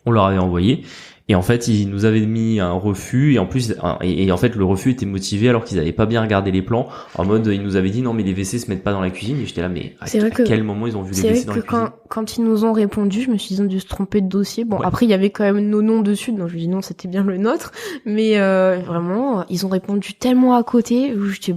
On leur avait envoyé. Et en fait, ils nous avaient mis un refus, et en plus, en fait, le refus était motivé alors qu'ils avaient pas bien regardé les plans. En mode, ils nous avaient dit non, mais les WC se mettent pas dans la cuisine. Et j'étais là, mais à quel moment ils ont vu les WC dans la cuisine? Quand ils nous ont répondu, je me suis dit, ils ont dû se tromper de dossier. Bon, après, il y avait quand même nos noms dessus, donc je me dis non, c'était bien le nôtre. Mais vraiment, ils ont répondu tellement à côté où j'étais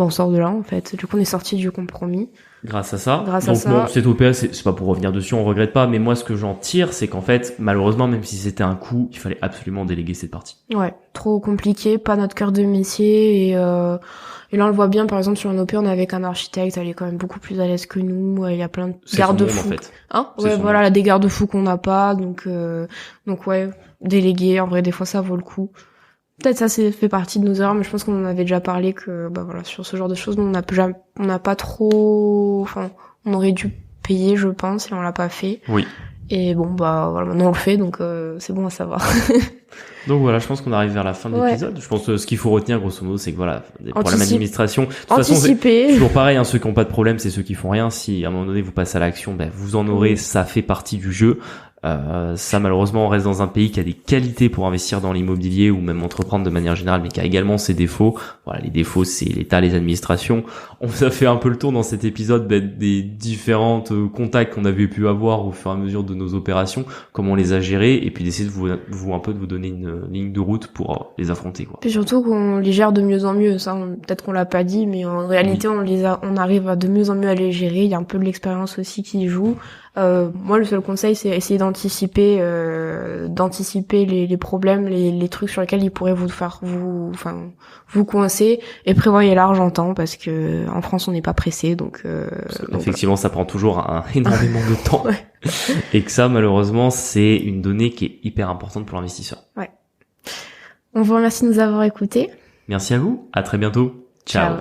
on sort de là en fait. Du coup, on est sorti du compromis. Grâce à ça. Grâce à Donc ça. bon, cette OPA, c'est pas pour revenir dessus, on regrette pas, mais moi ce que j'en tire, c'est qu'en fait, malheureusement, même si c'était un coût, il fallait absolument déléguer cette partie. Ouais, trop compliqué, pas notre cœur de métier, et là on le voit bien, par exemple sur un OP, on est avec un architecte, elle est quand même beaucoup plus à l'aise que nous, il y a plein de garde-fous. En fait. Hein? Ouais, voilà, là, des garde-fous qu'on n'a pas, donc ouais, déléguer, en vrai, des fois ça vaut le coup. Peut-être ça fait partie de nos erreurs, mais je pense qu'on en avait déjà parlé que voilà, sur ce genre de choses, on n'a pas trop, enfin, on aurait dû payer, je pense, et on l'a pas fait. Oui. Et bon voilà, maintenant on le fait, donc c'est bon à savoir. Donc voilà, je pense qu'on arrive vers la fin de l'épisode. Je pense que ce qu'il faut retenir grosso modo, c'est que voilà, des problèmes d'administration. De toute façon, c'est toujours pareil, hein, ceux qui n'ont pas de problème, c'est ceux qui font rien. Si à un moment donné vous passez à l'action, vous en aurez, ça fait partie du jeu. Ça malheureusement on reste dans un pays qui a des qualités pour investir dans l'immobilier ou même entreprendre de manière générale, mais qui a également ses défauts. Voilà, les défauts c'est l'État, les administrations. On vous a fait un peu le tour dans cet épisode des différentes contacts qu'on avait pu avoir au fur et à mesure de nos opérations, comment on les a gérés, et puis d'essayer de vous donner une ligne de route pour les affronter, quoi. Et surtout qu'on les gère de mieux en mieux, ça peut-être qu'on l'a pas dit, mais en réalité on arrive à de mieux en mieux à les gérer. Il y a un peu de l'expérience aussi qui joue. Moi, le seul conseil, c'est essayer d'anticiper les problèmes, les trucs sur lesquels ils pourraient vous coincer, et prévoyez l'argentan parce que en France on n'est pas pressé, donc effectivement ça prend toujours énormément de temps. Ouais. Et que ça malheureusement c'est une donnée qui est hyper importante pour l'investisseur. Ouais. On vous remercie de nous avoir écoutés. Merci à vous. À très bientôt. Ciao.